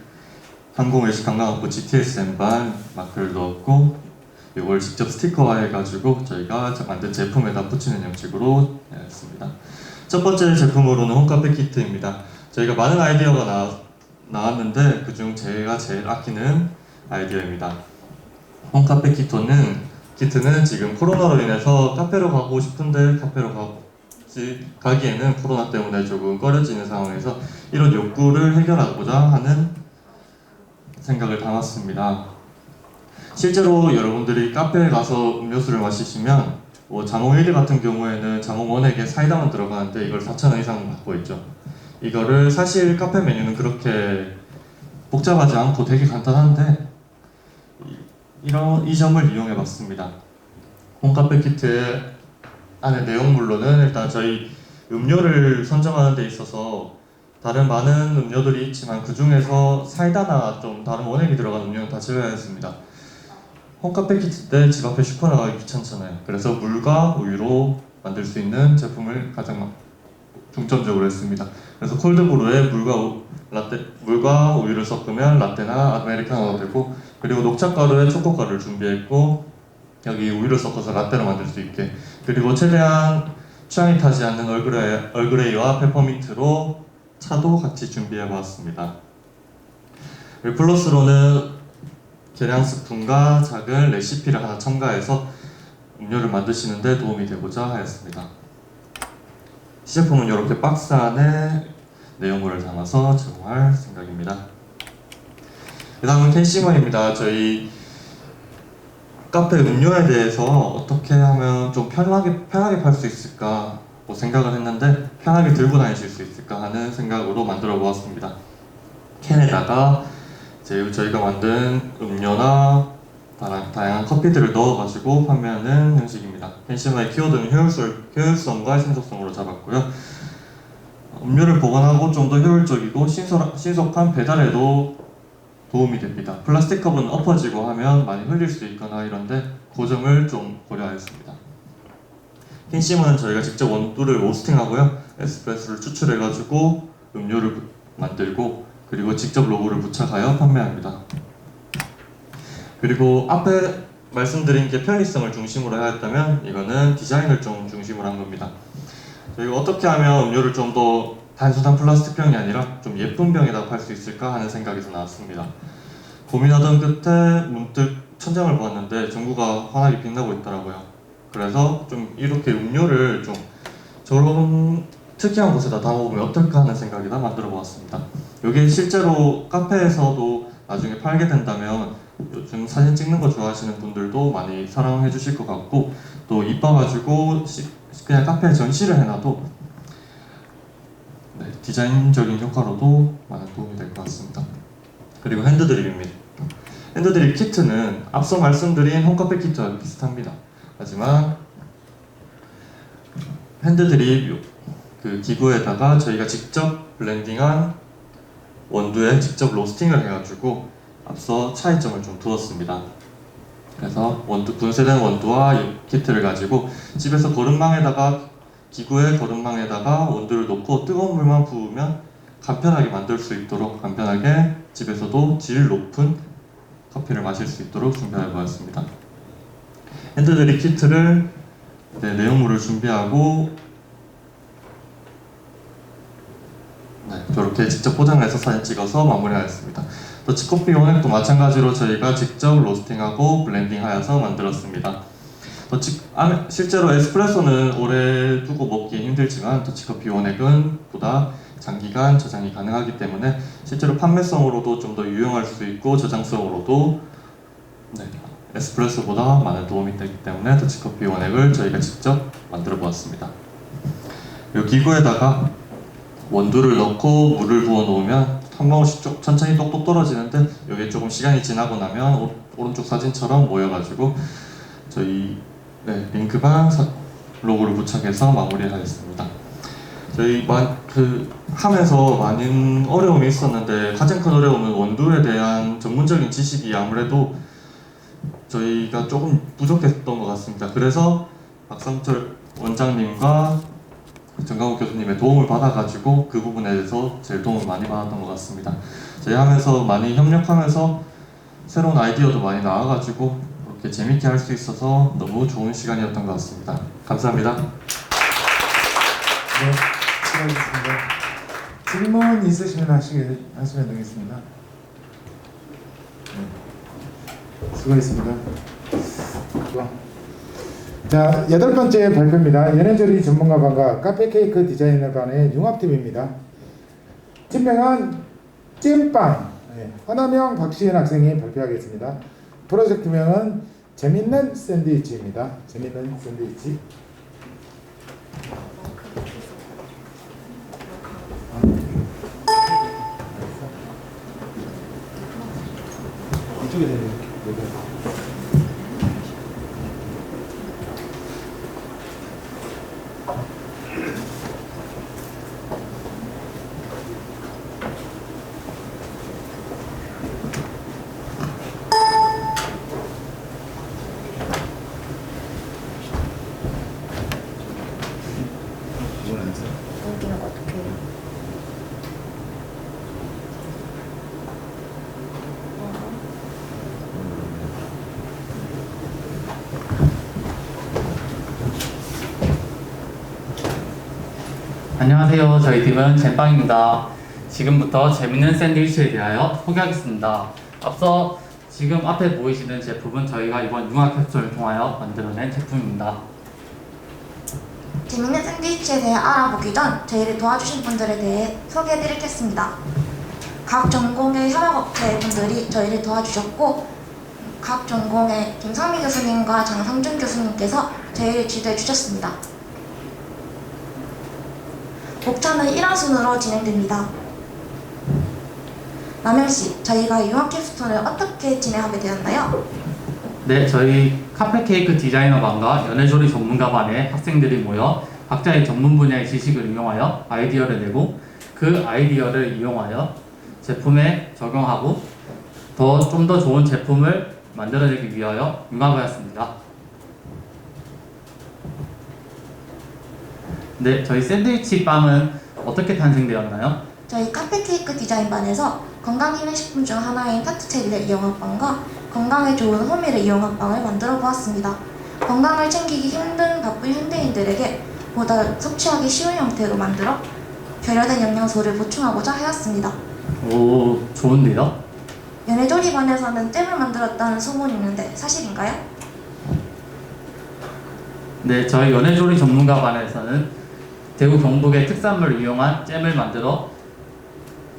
항공외식관광업부 GTSM반 마크를 넣었고, 이걸 직접 스티커화해가지고 저희가 만든 제품에다 붙이는 형식으로 했습니다. 첫 번째 제품으로는 홈카페 키트입니다. 저희가 많은 아이디어가 나왔는데 그중 제가 제일 아끼는 아이디어입니다. 홈카페 키트는 지금 코로나로 인해서 카페로 가고 싶은데 카페로 가기에는 코로나 때문에 조금 꺼려지는 상황에서 이런 욕구를 해결하고자 하는 생각을 담았습니다. 실제로 여러분들이 카페에 가서 음료수를 마시시면 자몽 1위 같은 경우에는 자몽 원액에 사이다만 들어가는데 이걸 4,000원 이상 받고 있죠. 이거를 사실 카페 메뉴는 그렇게 복잡하지 않고 되게 간단한데 이 점을 이용해 봤습니다. 홈카페 키트의 안에 내용물로는 일단 저희 음료를 선정하는 데 있어서 다른 많은 음료들이 있지만 그 중에서 사이다나 좀 다른 원액이 들어간 음료는 다 제외해야 했습니다. 홈카페 키트 때 집 앞에 슈퍼 나가기 귀찮잖아요. 그래서 물과 우유로 만들 수 있는 제품을 가장 중점적으로 했습니다. 그래서 콜드브루에 물과 우유를 섞으면 라떼나 아메리카노가 되고, 그리고 녹차가루에 초코가루를 준비했고 여기 우유를 섞어서 라떼로 만들 수 있게, 그리고 최대한 취향이 타지 않는 얼그레이와 페퍼민트로 차도 같이 준비해 보았습니다. 플러스로는 계량 스푼과 작은 레시피를 하나 첨가해서 음료를 만드시는데 도움이 되고자 하였습니다. 시제품은 이렇게 박스 안에 내용물을 담아서 제공할 생각입니다. 그 다음은 캔시먼입니다. 저희 카페 음료에 대해서 어떻게 하면 좀 편하게 팔 수 있을까 생각을 했는데, 편하게 들고 다니실 수 있을까 하는 생각으로 만들어 보았습니다. 캔에다가 저희가 만든 음료나 다양한 커피들을 넣어가지고 판매하는 형식입니다. 캔시먼의 키워드는 효율성과 신속성으로 잡았고요. 음료를 보관하고 좀 더 효율적이고 신속한 배달에도 도움이 됩니다. 플라스틱 컵은 엎어지고 하면 많이 흘릴 수 있거나 이런데 그 점을 좀 고려하였습니다. 캔시먼은 저희가 직접 원두를 로스팅하고요, 에스프레소를 추출해가지고 음료를 만들고, 그리고 직접 로고를 부착하여 판매합니다. 그리고 앞에 말씀드린 게 편리성을 중심으로 하였다면 이거는 디자인을 좀 중심으로 한 겁니다. 저희가 어떻게 하면 음료를 좀 더 단순한 플라스틱 병이 아니라 좀 예쁜 병에다 팔 수 있을까 하는 생각에서 나왔습니다. 고민하던 끝에 문득 천장을 보았는데 전구가 환하게 빛나고 있더라고요. 그래서 좀 이렇게 음료를 좀 저런 특이한 곳에다 담아보면 어떨까 하는 생각이다 만들어 보았습니다. 이게 실제로 카페에서도 나중에 팔게 된다면 요즘 사진 찍는 거 좋아하시는 분들도 많이 사랑해 주실 것 같고, 또 이뻐가지고 그냥 카페에 전시를 해놔도 디자인적인 효과로도 많은 도움이 될 것 같습니다. 그리고 핸드드립입니다. 핸드드립 키트는 앞서 말씀드린 홈카페 키트와 비슷합니다. 하지만 핸드드립 그 기구에다가 저희가 직접 블렌딩한 원두에 직접 로스팅을 해가지고 앞서 차이점을 좀 두었습니다. 그래서 분쇄된 원두와 이 키트를 가지고 집에서 기구의 거름망에다가 원두를 놓고 뜨거운 물만 부으면 간편하게 만들 수 있도록, 간편하게 집에서도 질 높은 커피를 마실 수 있도록 준비해 보았습니다. 핸드드립 키트를 내용물을 준비하고 저렇게 직접 포장해서 사진 찍어서 마무리하였습니다. 더치커피 원액도 마찬가지로 저희가 직접 로스팅하고 블렌딩하여서 만들었습니다. 실제로 에스프레소는 오래 두고 먹기 힘들지만 더치커피 원액은 보다 장기간 저장이 가능하기 때문에 실제로 판매성으로도 좀 더 유용할 수 있고 저장성으로도 에스프레소보다 많은 도움이 되기 때문에 더치커피 원액을 저희가 직접 만들어 보았습니다. 이 기구에다가 원두를 넣고 물을 부어 놓으면 한 방울씩 천천히 똑똑 떨어지는데 여기에 조금 시간이 지나고 나면 오른쪽 사진처럼 모여가지고 저희 링크방 로고를 부착해서 마무리하였습니다. 저희 하면서 많은 어려움이 있었는데 가장 큰 어려움은 원두에 대한 전문적인 지식이 아무래도 저희가 조금 부족했던 것 같습니다. 그래서 박상철 원장님과 정강욱 교수님의 도움을 받아가지고 그 부분에 대해서 제일 도움을 많이 받았던 것 같습니다. 저희 하면서 많이 협력하면서 새로운 아이디어도 많이 나와가지고 이렇게 재밌게 할 수 있어서 너무 좋은 시간이었던 것 같습니다. 감사합니다. 네, 수고하셨습니다. 질문 있으시면 하시면 되겠습니다. 수고했습니다. 자, 8번째 발표입니다. 연예조리 전문가반과 카페 케이크 디자이너반의 융합팀입니다. 팀명은 찐빵. 허나명 박시현 학생이 발표하겠습니다. 프로젝트명은 재밌는 샌드위치입니다. 재밌는 샌드위치. 이쪽에 되는 안녕하세요. 저희 팀은 젠빵입니다. 지금부터 재밌는 샌드위치에 대하여 소개하겠습니다. 앞서 지금 앞에 보이시는 제품은 저희가 이번 융합 캡슐을 통하여 만들어낸 제품입니다. 재밌는 샌드위치에 대해 알아보기 전 저희를 도와주신 분들에 대해 소개해드리겠습니다. 각 전공의 협력업체 분들이 저희를 도와주셨고 각 전공의 김상미 교수님과 장상준 교수님께서 저희를 지도해 주셨습니다. 목차는 1화 순으로 진행됩니다. 남영씨, 저희가 융합 캡스톤을 어떻게 진행하게 되었나요? 네, 저희 카페 케이크 디자이너반과 연애조리 전문가반의 학생들이 모여 각자의 전문 분야의 지식을 이용하여 아이디어를 내고 그 아이디어를 이용하여 제품에 적용하고 좀 더 좋은 제품을 만들어내기 위하여 융합하였습니다. 네, 저희 샌드위치 빵은 어떻게 탄생되었나요? 저희 카페 케이크 디자인반에서 건강기능식품 중 하나인 타트체리를 이용한 빵과 건강에 좋은 호밀을 이용한 빵을 만들어 보았습니다. 건강을 챙기기 힘든 바쁜 현대인들에게 보다 섭취하기 쉬운 형태로 만들어 결여된 영양소를 보충하고자 하였습니다. 오, 좋은데요? 연애조리반에서는 잼을 만들었다는 소문이 있는데 사실인가요? 네, 저희 연애조리 전문가반에서는 대구 경북의 특산물을 이용한 잼을 만들어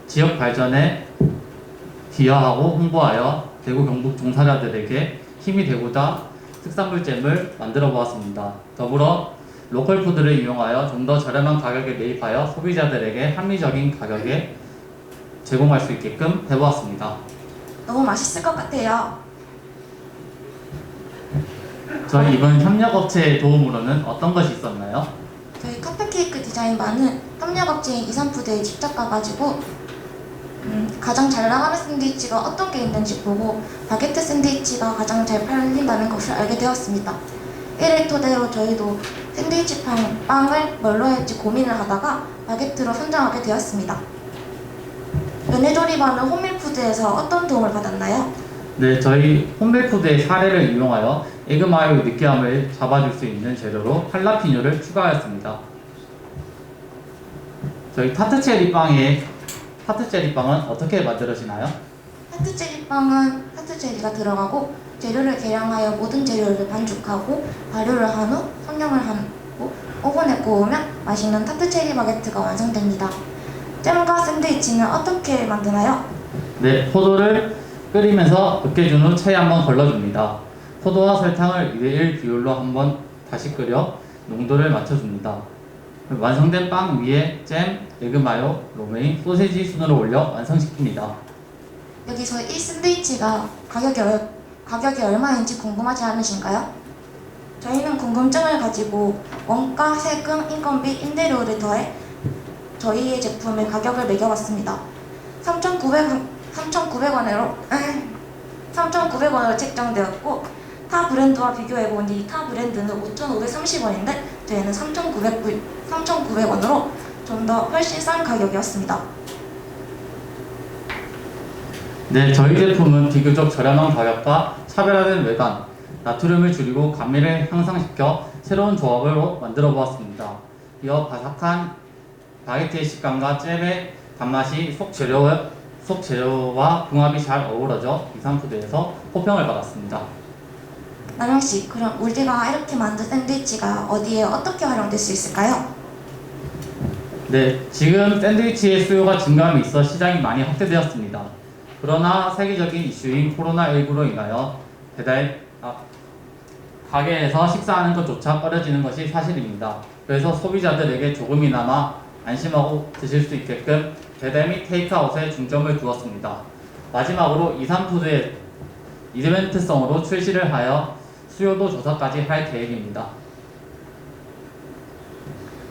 지역 발전에 기여하고 홍보하여 대구 경북 종사자들에게 힘이 되고자 특산물 잼을 만들어 보았습니다. 더불어 로컬 푸드를 이용하여 좀 더 저렴한 가격에 매입하여 소비자들에게 합리적인 가격에 제공할 수 있게끔 해보았습니다. 너무 맛있을 것 같아요. 저희 이번 협력업체의 도움으로는 어떤 것이 있었나요? 저희 카페케이크 디자인반은 협력업체인 이산푸드에 직접 가가지고 가장 잘 나가는 샌드위치가 어떤 게 있는지 보고 바게트 샌드위치가 가장 잘 팔린다는 것을 알게 되었습니다. 이를 토대로 저희도 샌드위치 빵을 뭘로 할지 고민을 하다가 바게트로 선정하게 되었습니다. 연애조리반은 홈밀푸드에서 어떤 도움을 받았나요? 네, 저희 홈밀푸드의 사례를 이용하여 에그마요 느끼함을 잡아줄 수 있는 재료로 할라피뇨를 추가하였습니다. 저희 타트체리빵은 어떻게 만들어지나요? 하트체리빵은 하트체리가 들어가고 재료를 계량하여 모든 재료를 반죽하고 발효를 한 후 성형을 하고 오븐에 구우면 맛있는 타트체리 바게트가 완성됩니다. 잼과 샌드위치는 어떻게 만드나요? 네, 포도를 끓이면서 으깨준 후 체에 한번 걸러줍니다. 포도와 설탕을 2:1 비율로 한번 다시 끓여 농도를 맞춰줍니다. 완성된 빵 위에 잼, 에그마요, 로메인, 소세지 순으로 올려 완성시킵니다. 여기서 이 샌드위치가 가격이 얼마인지 궁금하지 않으신가요? 저희는 궁금증을 가지고 원가, 세금, 인건비, 임대료를 더해 저희의 제품의 가격을 매겨봤습니다. 3,900원으로 책정되었고 타 브랜드와 비교해보니 타 브랜드는 5,530원인데 저희는 3,900원으로 좀 더 훨씬 싼 가격이었습니다. 네, 저희 제품은 비교적 저렴한 가격과 차별화된 외관, 나트륨을 줄이고 감미를 향상시켜 새로운 조합으로 만들어 보았습니다. 이어 바삭한 바게트의 식감과 잼의 단맛이 속 재료와 궁합이 잘 어우러져 이산푸드에서 호평을 받았습니다. 남영씨, 그럼 우리가 이렇게 만든 샌드위치가 어디에 어떻게 활용될 수 있을까요? 네, 지금 샌드위치의 수요가 증가함에 있어 시장이 많이 확대되었습니다. 그러나 세계적인 이슈인 코로나19로 인하여 가게에서 식사하는 것조차 꺼려지는 것이 사실입니다. 그래서 소비자들에게 조금이나마 안심하고 드실 수 있게끔 배달 및 테이크아웃에 중점을 두었습니다. 마지막으로 이산푸드의 이벤트성으로 출시를 하여 수요도 조사까지 할 계획입니다.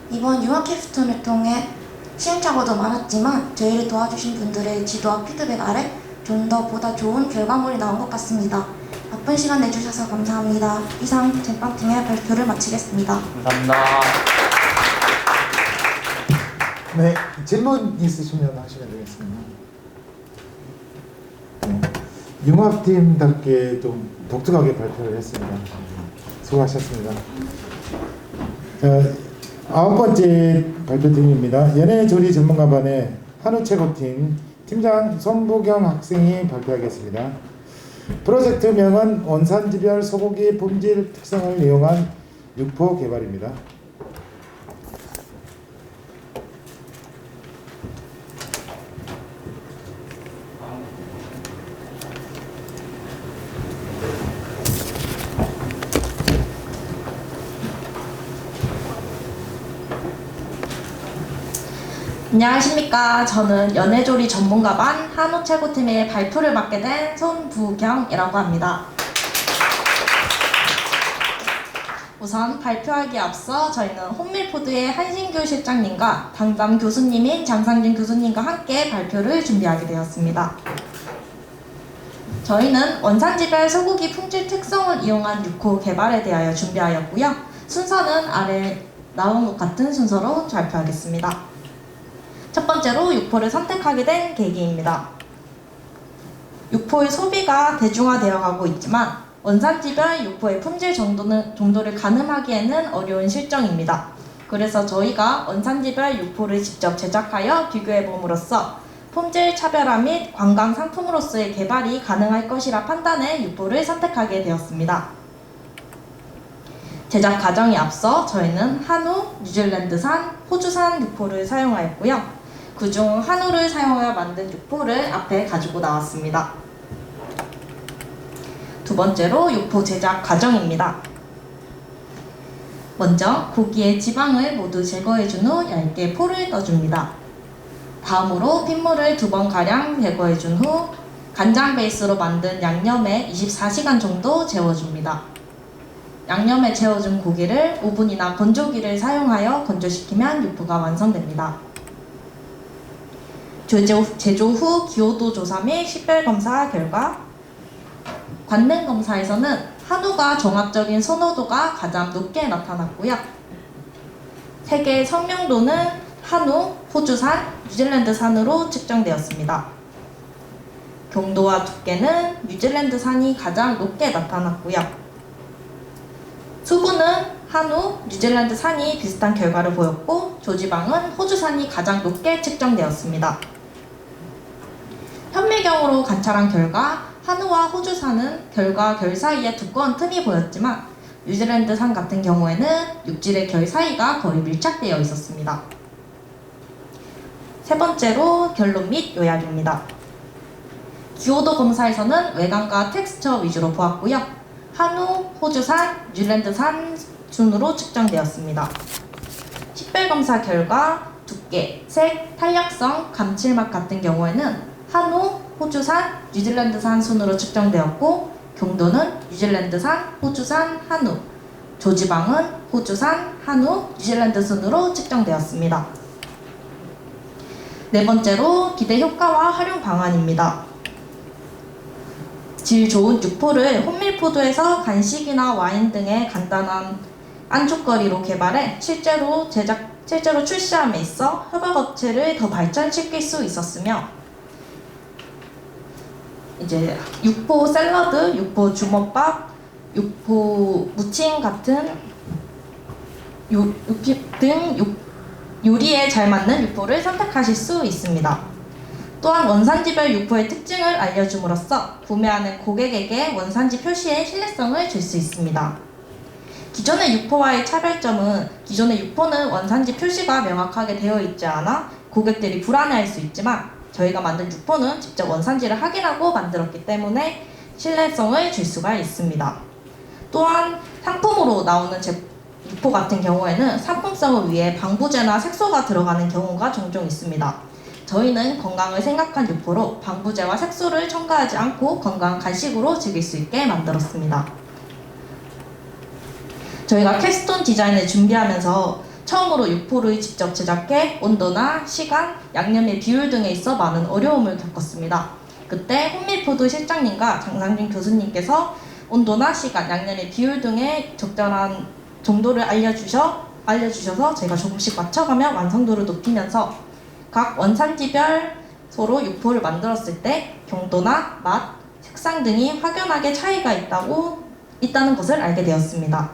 이번 유아 캡스톤을 통해 시행착오도 많았지만 저희를 도와주신 분들의 지도와 피드백 아래 좀 더 보다 좋은 결과물이 나온 것 같습니다. 바쁜 시간 내주셔서 감사합니다. 이상 잼빵팀의 발표를 마치겠습니다. 감사합니다. 네, 질문 있으시면 하시면 되겠습니다. 네, 융합팀답게 좀 독특하게 발표를 했습니다. 수고하셨습니다. 자, 9번째 발표팀입니다. 연애조리 전문가반의 한우 최고팀 팀장 손부경 학생이 발표하겠습니다. 프로젝트명은 원산지별 소고기 품질 특성을 이용한 육포 개발입니다. 안녕하십니까. 저는 연애조리 전문가반 한우 최고팀의 발표를 맡게 된 손부경이라고 합니다. 우선 발표하기에 앞서 저희는 홈밀푸드의 한신규 실장님과 담당 교수님인 장상진 교수님과 함께 발표를 준비하게 되었습니다. 저희는 원산지별 소고기 품질 특성을 이용한 육포 개발에 대하여 준비하였고요. 순서는 아래 나온 것 같은 순서로 발표하겠습니다. 첫 번째로 육포를 선택하게 된 계기입니다. 육포의 소비가 대중화되어 가고 있지만 원산지별 육포의 품질 정도를 가늠하기에는 어려운 실정입니다. 그래서 저희가 원산지별 육포를 직접 제작하여 비교해 봄으로써 품질 차별화 및 관광 상품으로서의 개발이 가능할 것이라 판단해 육포를 선택하게 되었습니다. 제작 과정에 앞서 저희는 한우, 뉴질랜드산, 호주산 육포를 사용하였고요. 그중 한우를 사용하여 만든 육포를 앞에 가지고 나왔습니다. 두 번째로 육포 제작 과정입니다. 먼저 고기의 지방을 모두 제거해준 후 얇게 포를 떠줍니다. 다음으로 핏물을 2번가량 제거해준 후 간장 베이스로 만든 양념에 24시간 정도 재워줍니다. 양념에 재워준 고기를 오븐이나 건조기를 사용하여 건조시키면 육포가 완성됩니다. 제조 후 기호도 조사 및 식별 검사 결과 관능 검사에서는 한우가 종합적인 선호도가 가장 높게 나타났고요. 세계 선명도는 한우, 호주산, 뉴질랜드산으로 측정되었습니다. 경도와 두께는 뉴질랜드산이 가장 높게 나타났고요. 수분은 한우, 뉴질랜드산이 비슷한 결과를 보였고 조지방은 호주산이 가장 높게 측정되었습니다. 현미경으로 관찰한 결과 한우와 호주산은 결과 결 사이에 두꺼운 틈이 보였지만 뉴질랜드산 같은 경우에는 육질의 결 사이가 거의 밀착되어 있었습니다. 세 번째로 결론 및 요약입니다. 기호도 검사에서는 외관과 텍스처 위주로 보았고요. 한우, 호주산, 뉴질랜드산 순으로 측정되었습니다. 식별 검사 결과 두께, 색, 탄력성, 감칠맛 같은 경우에는 한우, 호주산, 뉴질랜드산 순으로 측정되었고 경도는 뉴질랜드산, 호주산, 한우, 조지방은 호주산, 한우, 뉴질랜드 순으로 측정되었습니다. 네 번째로 기대 효과와 활용 방안입니다. 질 좋은 육포를 홈밀푸드에서 간식이나 와인 등의 간단한 안주거리로 개발해 실제로 출시함에 있어 협업업체를 더 발전시킬 수 있었으며 이제 육포 샐러드, 육포 주먹밥, 육포 무침 같은 요리에 잘 맞는 육포를 선택하실 수 있습니다. 또한 원산지별 육포의 특징을 알려줌으로써 구매하는 고객에게 원산지 표시의 신뢰성을 줄 수 있습니다. 기존의 육포와의 차별점은 기존의 육포는 원산지 표시가 명확하게 되어 있지 않아 고객들이 불안해할 수 있지만 저희가 만든 육포는 직접 원산지를 확인하고 만들었기 때문에 신뢰성을 줄 수가 있습니다. 또한 상품으로 나오는 육포 같은 경우에는 상품성을 위해 방부제나 색소가 들어가는 경우가 종종 있습니다. 저희는 건강을 생각한 육포로 방부제와 색소를 첨가하지 않고 건강한 간식으로 즐길 수 있게 만들었습니다. 저희가 캡스톤 디자인을 준비하면서 처음으로 육포를 직접 제작해 온도나 시간, 양념의 비율 등에 있어 많은 어려움을 겪었습니다. 그때 홈밀푸드 실장님과 장상준 교수님께서 온도나 시간, 양념의 비율 등의 적절한 정도를 알려주셔서 제가 조금씩 맞춰가며 완성도를 높이면서 각 원산지별 서로 육포를 만들었을 때 경도나 맛, 색상 등이 확연하게 차이가 있다는 것을 알게 되었습니다.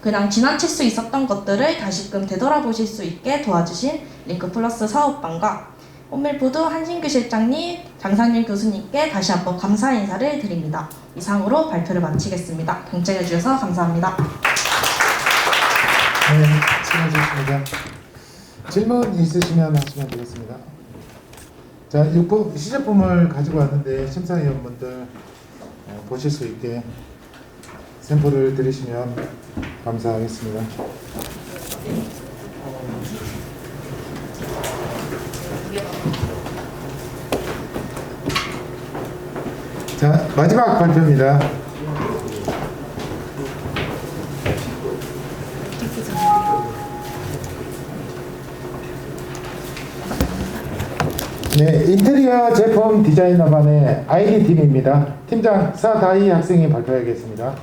그냥 지나칠 수 있었던 것들을 다시금 되돌아보실 수 있게 도와주신 링크플러스 사업반과 홈밀푸드 한신규 실장님, 장상윤 교수님께 다시 한번 감사 인사를 드립니다. 이상으로 발표를 마치겠습니다. 경청해 주셔서 감사합니다. 네, 수고하셨습니다. 질문 있으시면 하시면 되겠습니다. 자, 육포 시제품을 가지고 왔는데 심사위원분들 보실 수 있게 샘플을 드리시면 감사하겠습니다. 자, 마지막 발표입니다. 네, 인테리어 제품 디자이너반의 ID팀입니다. 팀장 사다희 학생이 발표하겠습니다.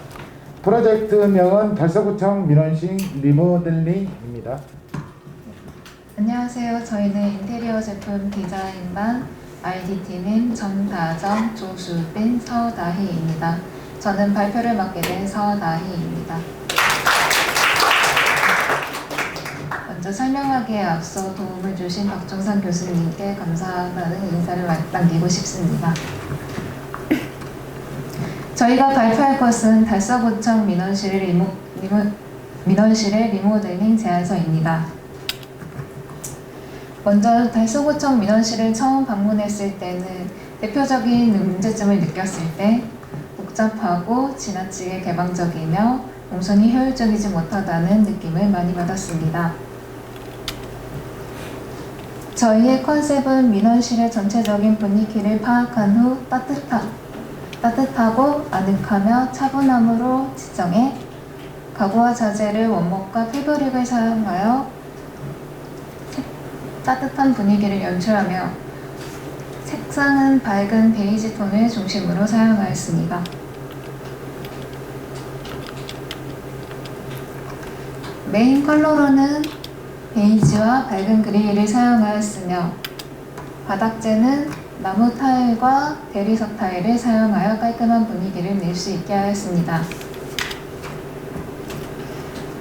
프로젝트명은 달서구청 민원식 리모델링입니다. 안녕하세요. 저희는 인테리어 제품 디자인반 ID팀인 전다정, 조수빈, 서다희입니다. 저는 발표를 맡게 된 서다희입니다. 먼저 설명하기에 앞서 도움을 주신 박종선 교수님께 감사하다는 인사를 남기고 싶습니다. 저희가 발표할 것은 달서구청 민원실의 리모델링 제안서입니다. 먼저 달서구청 민원실을 처음 방문했을 때는 대표적인 문제점을 느꼈을 때 복잡하고 지나치게 개방적이며 동선이 효율적이지 못하다는 느낌을 많이 받았습니다. 저희의 컨셉은 민원실의 전체적인 분위기를 파악한 후 따뜻하고 아늑하며 차분함으로 지정해 가구와 자재를 원목과 패브릭을 사용하여 따뜻한 분위기를 연출하며 색상은 밝은 베이지 톤을 중심으로 사용하였습니다. 메인 컬러로는 베이지와 밝은 그레이를 사용하였으며 바닥재는 나무 타일과 대리석 타일을 사용하여 깔끔한 분위기를 낼 수 있게 하였습니다.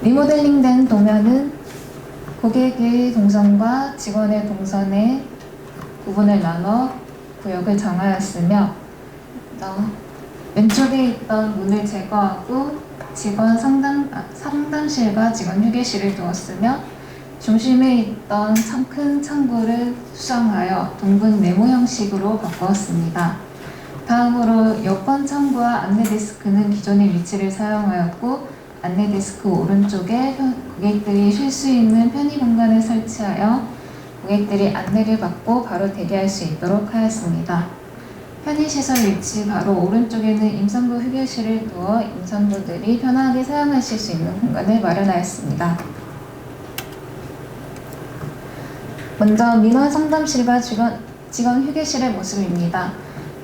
리모델링된 도면은 고객의 동선과 직원의 동선의 구분을 나눠 구역을 정하였으며 왼쪽에 있던 문을 제거하고 직원 상담실과 직원 휴게실을 두었으며 중심에 있던 큰 창구를 수정하여 둥근 네모 형식으로 바꾸었습니다. 다음으로 여권 창구와 안내 데스크는 기존의 위치를 사용하였고 안내 데스크 오른쪽에 고객들이 쉴 수 있는 편의 공간을 설치하여 고객들이 안내를 받고 바로 대기할 수 있도록 하였습니다. 편의시설 위치 바로 오른쪽에는 임산부 휴게실을 두어 임산부들이 편하게 사용하실 수 있는 공간을 마련하였습니다. 먼저 민원 상담실과 직원 휴게실의 모습입니다.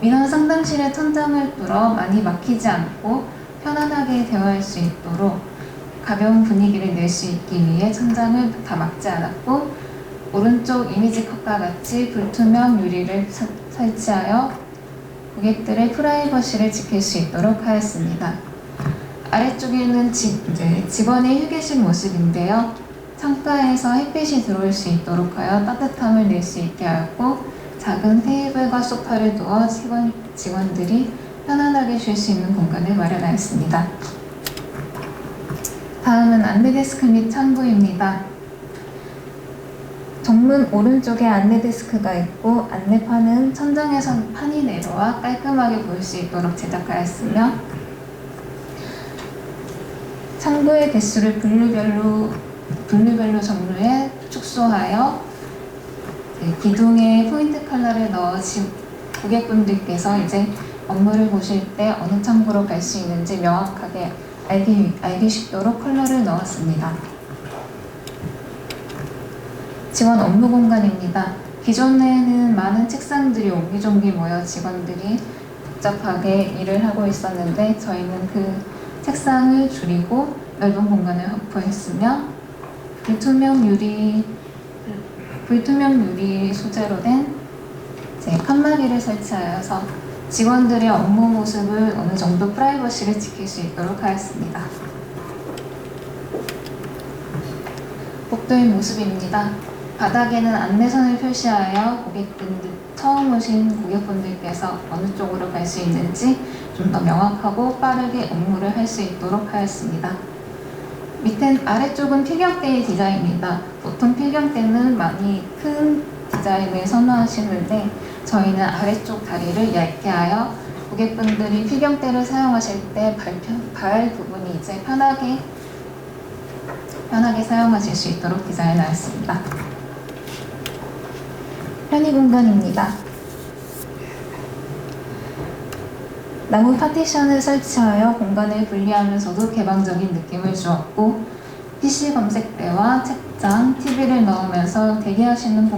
민원 상담실의 천장을 뚫어 많이 막히지 않고 편안하게 대화할 수 있도록 가벼운 분위기를 낼 수 있기 위해 천장을 다 막지 않았고 오른쪽 이미지 컷과 같이 불투명 유리를 설치하여 고객들의 프라이버시를 지킬 수 있도록 하였습니다. 아래쪽에는 직원의 휴게실 모습인데요. 창가에서 햇빛이 들어올 수 있도록 하여 따뜻함을 낼 수 있게 하였고 작은 테이블과 소파를 두어 직원들이 편안하게 쉴 수 있는 공간을 마련하였습니다. 다음은 안내 데스크 및 창구입니다. 정문 오른쪽에 안내 데스크가 있고 안내판은 천장에서 판이 내려와 깔끔하게 보일 수 있도록 제작하였으며 창구의 개수를 분류별로 종류에 축소하여 기둥에 포인트 컬러를 넣어 고객분들께서 이제 업무를 보실 때 어느 창구로 갈 수 있는지 명확하게 알기 쉽도록 컬러를 넣었습니다. 직원 업무 공간입니다. 기존에는 많은 책상들이 옹기종기 모여 직원들이 복잡하게 일을 하고 있었는데 저희는 그 책상을 줄이고 넓은 공간을 확보했으며 불투명 유리 소재로 된 칸막이를 설치하여서 직원들의 업무 모습을 어느 정도 프라이버시를 지킬 수 있도록 하였습니다. 복도의 모습입니다. 바닥에는 안내선을 표시하여 처음 오신 고객분들께서 어느 쪽으로 갈 수 있는지 좀 더 명확하고 빠르게 업무를 할 수 있도록 하였습니다. 아래쪽은 필경대의 디자인입니다. 보통 필경대는 많이 큰 디자인을 선호하시는데 저희는 아래쪽 다리를 얇게 하여 고객분들이 필경대를 사용하실 때 발 부분이 이제 편하게 사용하실 수 있도록 디자인하였습니다. 편의 공간입니다. 나무 파티션을 설치하여 공간을 분리하면서도 개방적인 느낌을 주었고 PC 검색대와 책장, TV를 넣으면서 대기하시는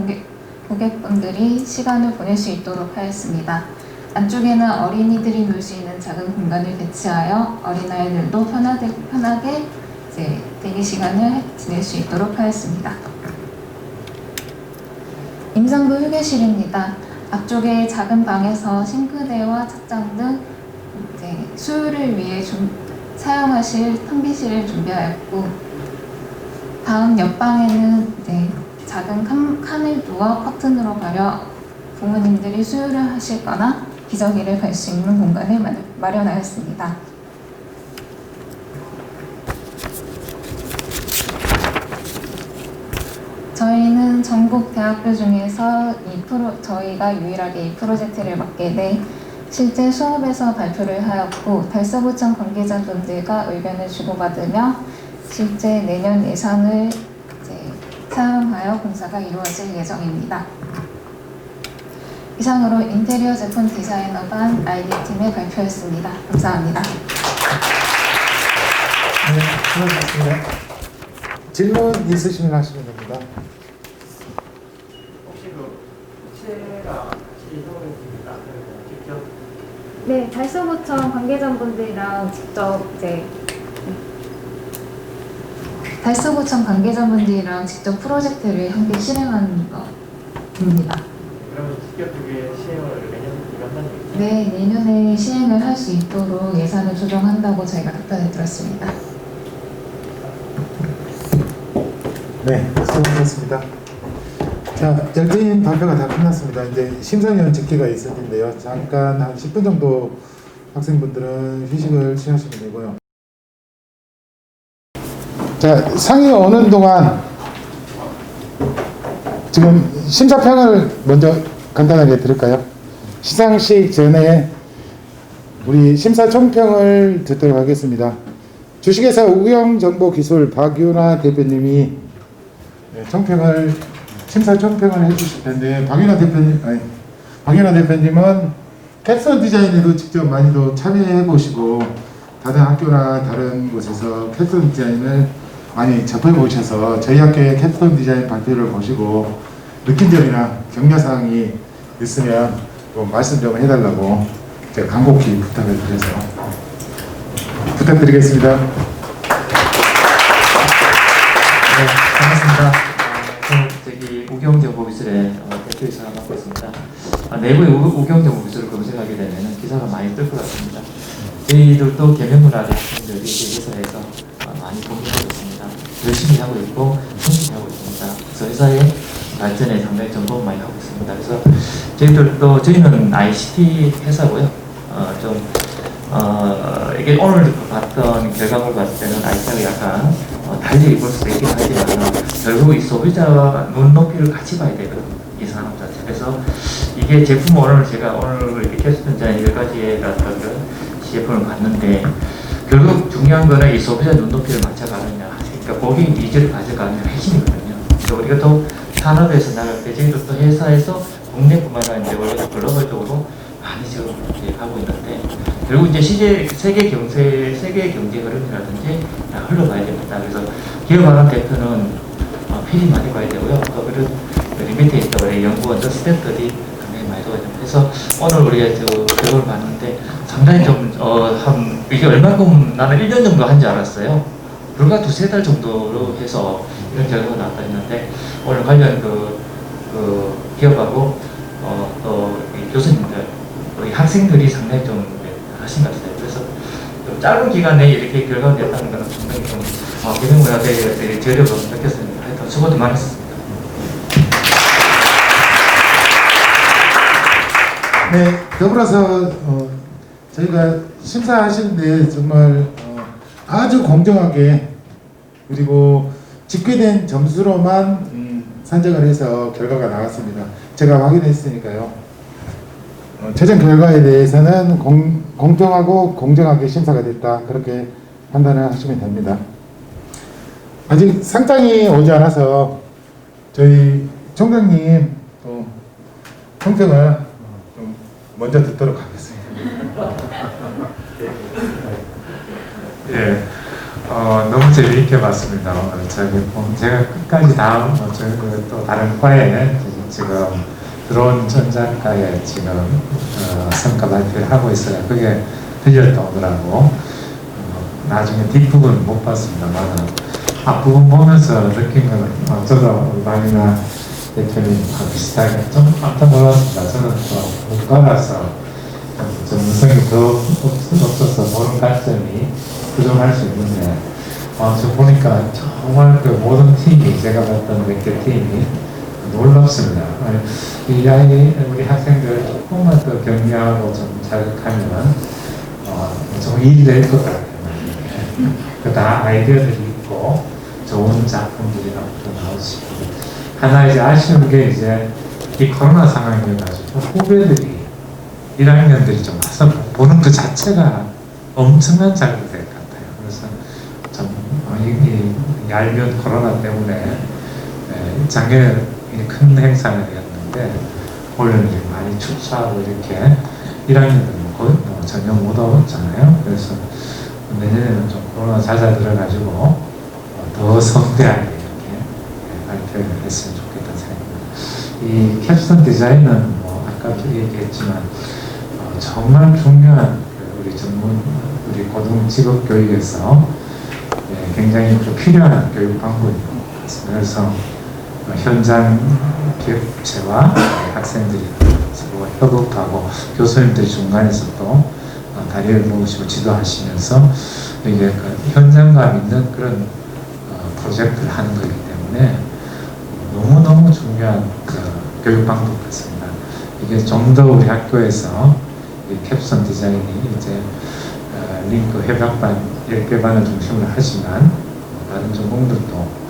고객분들이 시간을 보낼 수 있도록 하였습니다. 안쪽에는 어린이들이 놀 수 있는 작은 공간을 배치하여 어린아이들도 편하게 대기 시간을 지낼 수 있도록 하였습니다. 임산부 휴게실입니다. 앞쪽에 작은 방에서 싱크대와 찻잔 등 수유를 위해 사용하실 탕비실을 준비하였고 다음 옆방에는 작은 칸을 두어 커튼으로 가려 부모님들이 수유를 하시거나 기저귀를 갈 수 있는 공간을 마련하였습니다. 저희는 전국 대학교 중에서 저희가 유일하게 이 프로젝트를 맡게 돼 실제 수업에서 발표를 하였고 달서구청 관계자분들과 의견을 주고받으며 실제 내년 예산을 사용하여 공사가 이루어질 예정입니다. 이상으로 인테리어 제품 디자이너 반 아이디팀의 발표였습니다. 감사합니다. 네, 수고하셨습니다. 질문 있으시면 하시면 됩니다. 혹시 그 체가 같이 협업했습니까? 직접? 네, 달서구청 관계자분들이랑 직접 달서구청 관계자분들이랑 직접 프로젝트를 함께 실행한 겁니다. 그러면 직접 그게 시행을 내년부터 한다는 얘기죠? 네, 내년에 시행을 할 수 있도록 예산을 조정한다고 저희가 답변을 들었습니다. 네, 수고하셨습니다. 자, 열띤 발표가 다 끝났습니다. 이제 심사위원 집계가 있을 텐데요. 잠깐 한 10분 정도 학생분들은 휴식을 취하시면 되고요. 자, 상이 오는 동안 지금 심사평을 먼저 간단하게 들을까요? 시상식 전에 우리 심사 총평을 듣도록 하겠습니다. 주식회사 우경정보기술 박윤아 대표님이 심사 총평을 해주실 텐데, 박윤아 대표님은 캡스톤 디자인에도 직접 많이도 참여해 보시고 다른 학교나 다른 곳에서 캡스톤 디자인을 많이 접해 보셔서 저희 학교의 캡스톤 디자인 발표를 보시고 느낀 점이나 격려사항이 있으면 또 말씀 좀 해달라고 제가 간곡히 부탁을 드려서 부탁드리겠습니다. 네, 반갑습니다. 저는 우경정보기술의 대표이사 맡고 있습니다. 내부의 우경정보기술을 검색하게 되면 기사가 많이 뜰 것 같습니다. 저희들도 계명문화대 학생들이 회사에서 많이 공부하고 있습니다. 열심히 하고 있고 성실히 하고 있습니다. 그래서 회사의 발전에 상당히 전공을 많이 하고 있습니다. 그래서 저희는 ICT 회사고요. 이게 오늘 봤던 결과물 봤을 때는 ICT가 약간 달리 볼 수도 있긴 하지만 결국 이 소비자와 눈높이를 같이 봐야 되거든요. 이 산업 자체. 그래서 이게 제품 제가 오늘 이렇게 캡스톤 디자인 10가지의 제품을 봤는데 결국 중요한 거는 이 소비자 눈높이를 맞춰가느냐. 그러니까 고객 니즈를 가져가느냐가 핵심이거든요. 그래서 우리가 또 산업에서 나갈 때 저희도 또 회사에서 국내뿐만 아니라 원래 글로벌적으로 많이 지금 가고 있는데 결국 이제 세계 경제 흐름이라든지 흘러가야 됩니다. 그래서 기업하는 대표는 필히 많이 봐야 되고요. 또 그런 밑에 있던 우리 연구원들 스태프들이 굉장히 많이 도와야 됩니다. 그래서 오늘 우리가 그걸 봤는데 상당히 이게 얼마큼 나는 1년 정도 한 줄 알았어요. 불과 2-3달 정도로 해서 이런 결과가 나왔다 했는데 오늘 관련 그 기업하고 또 교수님들, 우리 학생들이 상당히 좀 하신 것 같아요. 그래서 좀 짧은 기간 내에 이렇게 결과가 냈다는 것은 상당히 좀 계명문화대의 저력을 느꼈습니다. 하여튼 수고도 많으셨습니다. 네, 더불어서 저희가 심사하시는데 정말 아주 공정하게 그리고 집계된 점수로만 산정을 해서 결과가 나왔습니다. 제가 확인했으니까요. 최종 결과에 대해서는 공정하고 공정하게 심사가 됐다, 그렇게 판단을 하시면 됩니다. 아직 상장이 오지 않아서 저희 총장님 또 총평을 좀 먼저 듣도록 하겠습니다. 예, 너무 재미있게 봤습니다. 제가 끝까지 또 다른 과에 지금 드론 전작가에 지금 성과 발표를 하고 있어요. 그게 들렸더라고. 나중에 뒷부분 못 봤습니다만 앞부분 보면서 느낀 건 저도 마리나 대표님하고 비슷하게 좀 깜짝 놀랐습니다. 저는 또 문과라서 전문성이 더 없어서 보는 관점이 부족할 수 있는데 저 보니까 정말 그 모든 팀이, 제가 봤던 몇 개 팀이 놀랍습니다. 우리 학생들 조금만 더 격려하고 좀 자극하면 좀 일이 될 것 같아요. 다 아이디어들이 있고 좋은 작품들이 나올 수 있고, 하나 이제 아쉬운 게 이제 이 코로나 상황이어가지고 후배들이 1학년들이 좀 와서 보는 그 자체가 엄청난 자극이 될 것 같아요. 그래서 좀 이 얄미운 코로나 때문에 작년에 큰 행사였는데 올해는 이제 많이 축소하고 이렇게 1학년들은 거의 전혀 못 오잖아요. 그래서 내년에는 좀 코로나 잦아들어가지고 더 성대하게 이렇게 발표를 했으면 좋겠다는 생각입니다. 이 캡스톤 디자인은 뭐 아까도 얘기했지만 정말 중요한 우리 우리 고등 직업 교육에서 굉장히 필요한 교육 방법입니다. 그래서 현장 기업체와 학생들이 서로 협업하고 교수님들이 중간에서 또 다리를 놓으시고 지도하시면서 이게 그 현장감 있는 그런 프로젝트를 하는 거기 때문에 너무너무 중요한 그 교육 방법 같습니다. 이게 좀 더 우리 학교에서 이 캡스톤 디자인이 이제 링크 협약반 10개 반을 중심으로 하지만 다른 전공들도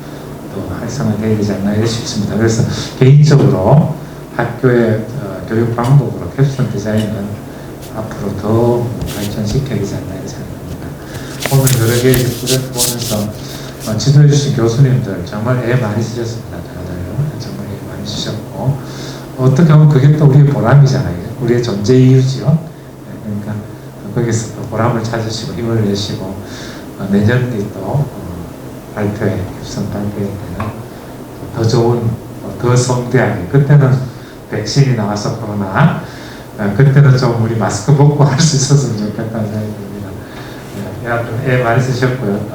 또 활성화되어야 되지 않나 이럴 수 있습니다. 그래서 개인적으로 학교의 교육 방법으로 캡스톤 디자인은 앞으로 더 발전시켜야 되지 않나 이렇게 생각합니다. 오늘 여러 개의 프로젝트 보면서 지도해 주신 교수님들 정말 애 많이 쓰셨습니다. 다들 정말 애 많이 쓰셨고 어떻게 보면 그게 또 우리의 보람이잖아요. 우리의 존재 이유지요. 그러니까 거기서 또 보람을 찾으시고 힘을 내시고 내년에 또 발표회, 캡스톤 발표회 때는 더 좋은, 더 성대하게 그때는 백신이 나와서 코로나 그때는 좀 우리 마스크 벗고 할 수 있었으면 좋겠다는 생각이 듭니다. 여하튼 애 많이 쓰셨고요.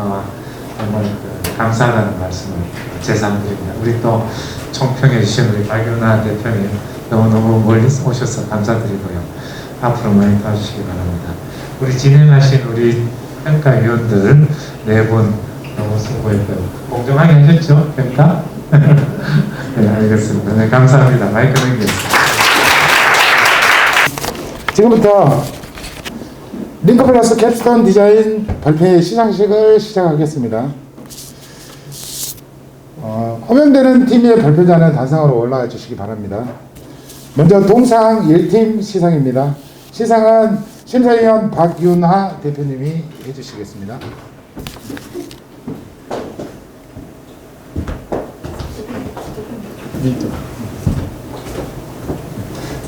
정말 감사하다는 말씀을 재상드립니다. 우리 또 총평해 주신 우리 박윤아 대표님 너무너무 멀리 오셔서 감사드리고요. 앞으로 많이 도와주시기 바랍니다. 우리 진행하신 우리 평가위원들 4분 너무 수고했고요. 공정하게 하셨죠? 평가? 네, 알겠습니다. 네, 감사합니다. 마이크 넘기겠습니다. 지금부터 링크플러스 캡스톤 디자인 발표회 시상식을 시작하겠습니다. 호명되는 팀의 발표자는 단상으로 올라와 주시기 바랍니다. 먼저 동상 1팀 시상입니다. 시상은 심사위원 박윤하 대표님이 해주시겠습니다.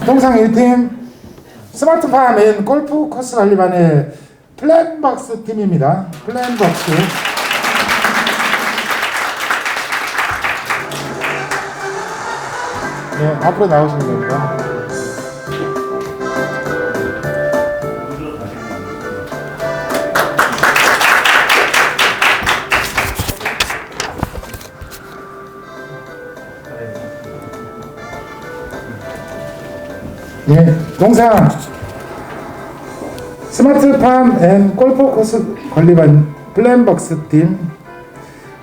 동상 1팀 스마트팜 앤 골프 코스 관리반의 플랜박스 팀입니다. 플랜박스. 네, 앞으로 나오시면 됩니다. 네, 동상 스마트팜 앤 골프 코스 관리반 플랜박스 팀.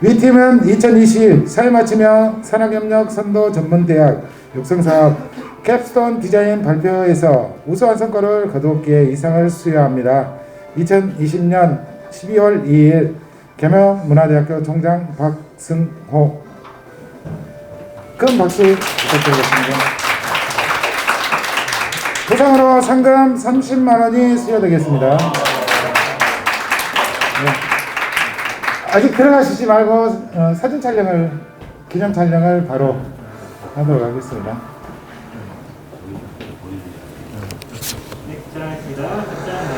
위 팀은 2020 사회맞춤형 산학협력 선도 전문대학 육성사업 캡스톤 디자인 발표에서 우수한 성과를 거두었기에 이상을 수여합니다. 2020년 12월 2일 계명문화대학교 총장 박승호. 큰 박수 부탁드리겠습니다. 부상으로 상금 30만 원이 수여되겠습니다. 네. 아직 들어가시지 말고 사진 촬영을, 기념 촬영을 바로 하도록 하겠습니다. 네, 자, 하나,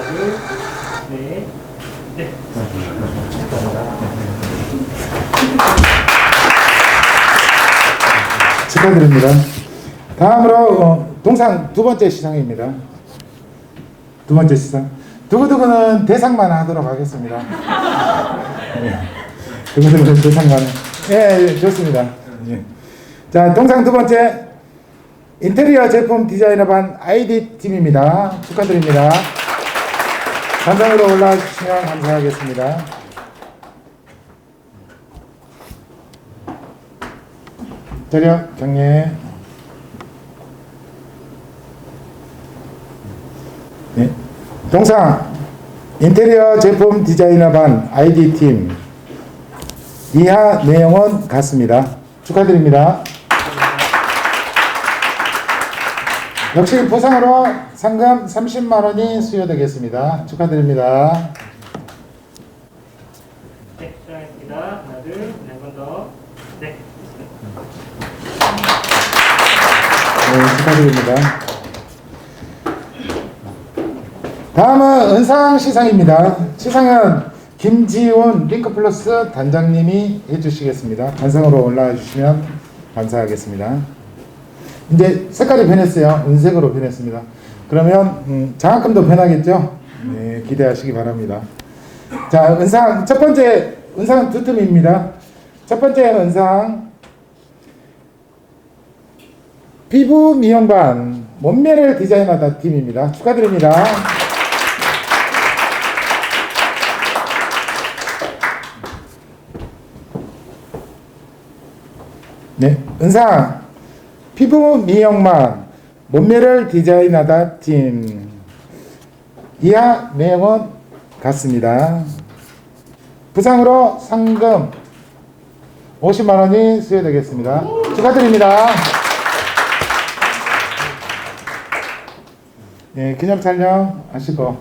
둘, 네. 네. 축하드립니다. 다음으로 동상 두 번째 시상입니다. 두 번째 시상. 두고두고는 대상만 하도록 하겠습니다. 네. 두고두고는 대상만. 예, 좋습니다. 예. 자, 동상 두 번째 인테리어 제품 디자이너반 ID 팀입니다. 축하드립니다. 단상으로 올라와 주시면 감사하겠습니다. 자료 경례. 네. 동상 인테리어 제품 디자이너반 ID 팀 이하 내용은 같습니다. 축하드립니다. 역시 보상으로 상금 30만 원이 수여되겠습니다. 축하드립니다. 네, 시작하겠습니다. 하나, 둘, 한 번 더. 네. 축하드립니다. 다음은 은상 시상입니다. 시상은 김지훈 링크플러스 단장님이 해주시겠습니다. 단상으로 올라와 주시면 감사하겠습니다. 이제 색깔이 변했어요. 은색으로 변했습니다. 그러면 장학금도 변하겠죠? 네, 기대하시기 바랍니다. 자, 은상 첫 번째 은상은 두 팀입니다. 첫 번째 은상 피부 미용반 몸매를 디자인하다 팀입니다. 축하드립니다. 네, 은상 피부 미용만 몸매를 디자인하다 팀 이하 내용은 같습니다. 부상으로 상금 50만 원이 수여되겠습니다. 축하드립니다. 네, 기념 촬영 하시고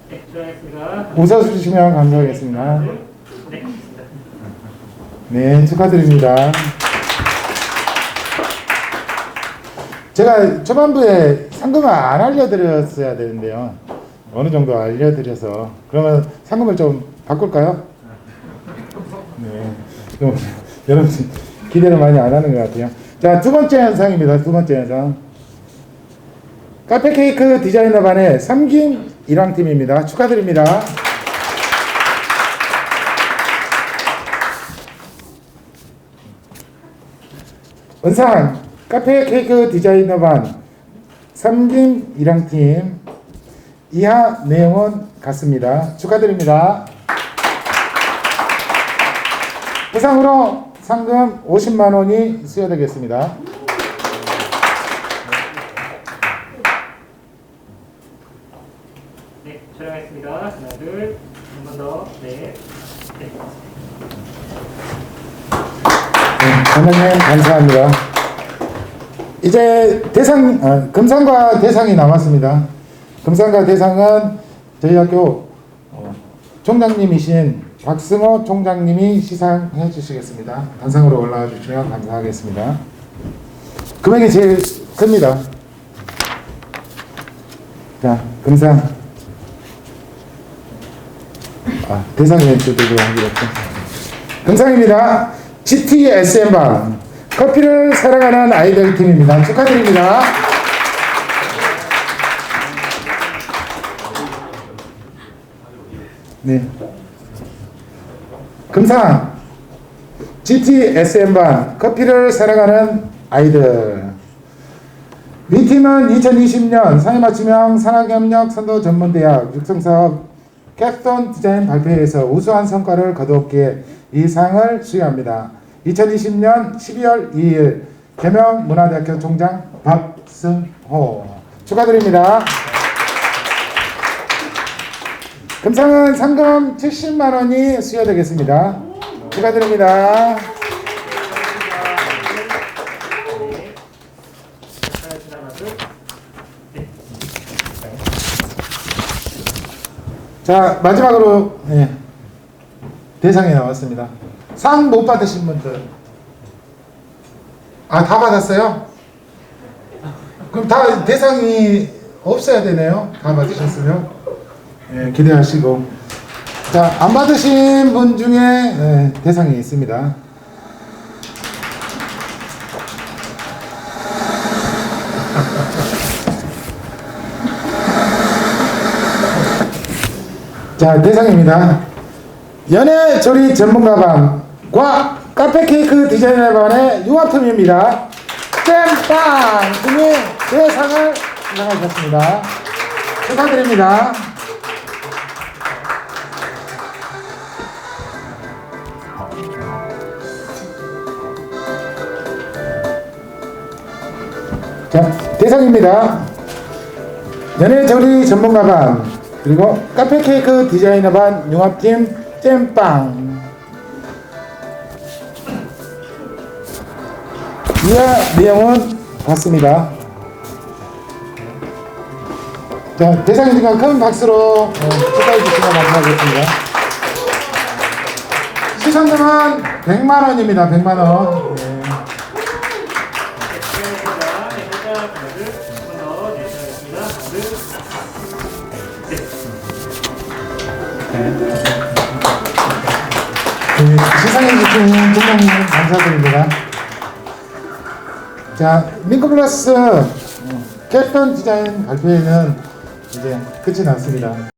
네, 수고하셨습니다. 웃어주시면 감사하겠습니다. 네. 네, 축하드립니다. 제가 초반부에 상금을 안 알려드렸어야 되는데요. 어느 정도 알려드려서 그러면 상금을 좀 바꿀까요? 네, 좀 여러분 기대를 많이 안 하는 것 같아요. 자, 두 번째 현상입니다. 두 번째 현상 카페 케이크 디자이너 반의 삼김 일왕팀입니다. 축하드립니다. 은상 카페 케이크 디자이너 반 삼김 일왕팀 이하 내용은 같습니다. 축하드립니다. 부상으로 상금 50만 원이 수여되겠습니다. 네, 촬영했습니다. 하나, 둘, 한 번 더. 네. 네. 선생님 감사합니다. 이제 금상과 대상이 남았습니다. 금상과 대상은 저희 학교 총장님이신 박승호 총장님이 시상해 주시겠습니다. 단상으로 올라와 주시면 감사하겠습니다. 금액이 제일 큽니다. 자, 금상 대상에 주도록 하기로 금상입니다. GTSM방 커피를 사랑하는 아이들 팀입니다. 축하드립니다. 네. 금상 GTSM방 커피를 사랑하는 아이들 위 팀은 2020년 사회맞춤형 산학협력 선도 전문대학 육성사업 캡스톤 디자인 발표에서 우수한 성과를 거두었기에 이 상을 수여합니다. 2020년 12월 2일 계명문화대학교 총장 박승호 축하드립니다. 금상은 상금 70만 원이 수여되겠습니다. 축하드립니다. 자, 마지막으로 대상이 나왔습니다. 상 못 받으신 분들 다 받았어요? 그럼 다 대상이 없어야 되네요. 다 받으셨으면 기대하시고 자, 안 받으신 분 중에 대상이 있습니다. 자, 대상입니다. 연애조리 전문가반과 카페 케이크 디자이너반의 융합팀입니다. 잼빵 팀이 대상을 수상하셨습니다. 축하드립니다. 자, 대상입니다. 연애조리 전문가반 그리고 카페 케이크 디자이너반 융합팀 잼빵 이하 내용은 같습니다. 자, 대상이니까 큰 박수로 축하해 주시면 감사하겠습니다. 시상금은 100만 원입니다. 100만 원. 시상해주신 분명 감사드립니다. 자, 링크플러스 캡스톤 디자인 발표회는 이제 끝이 났습니다.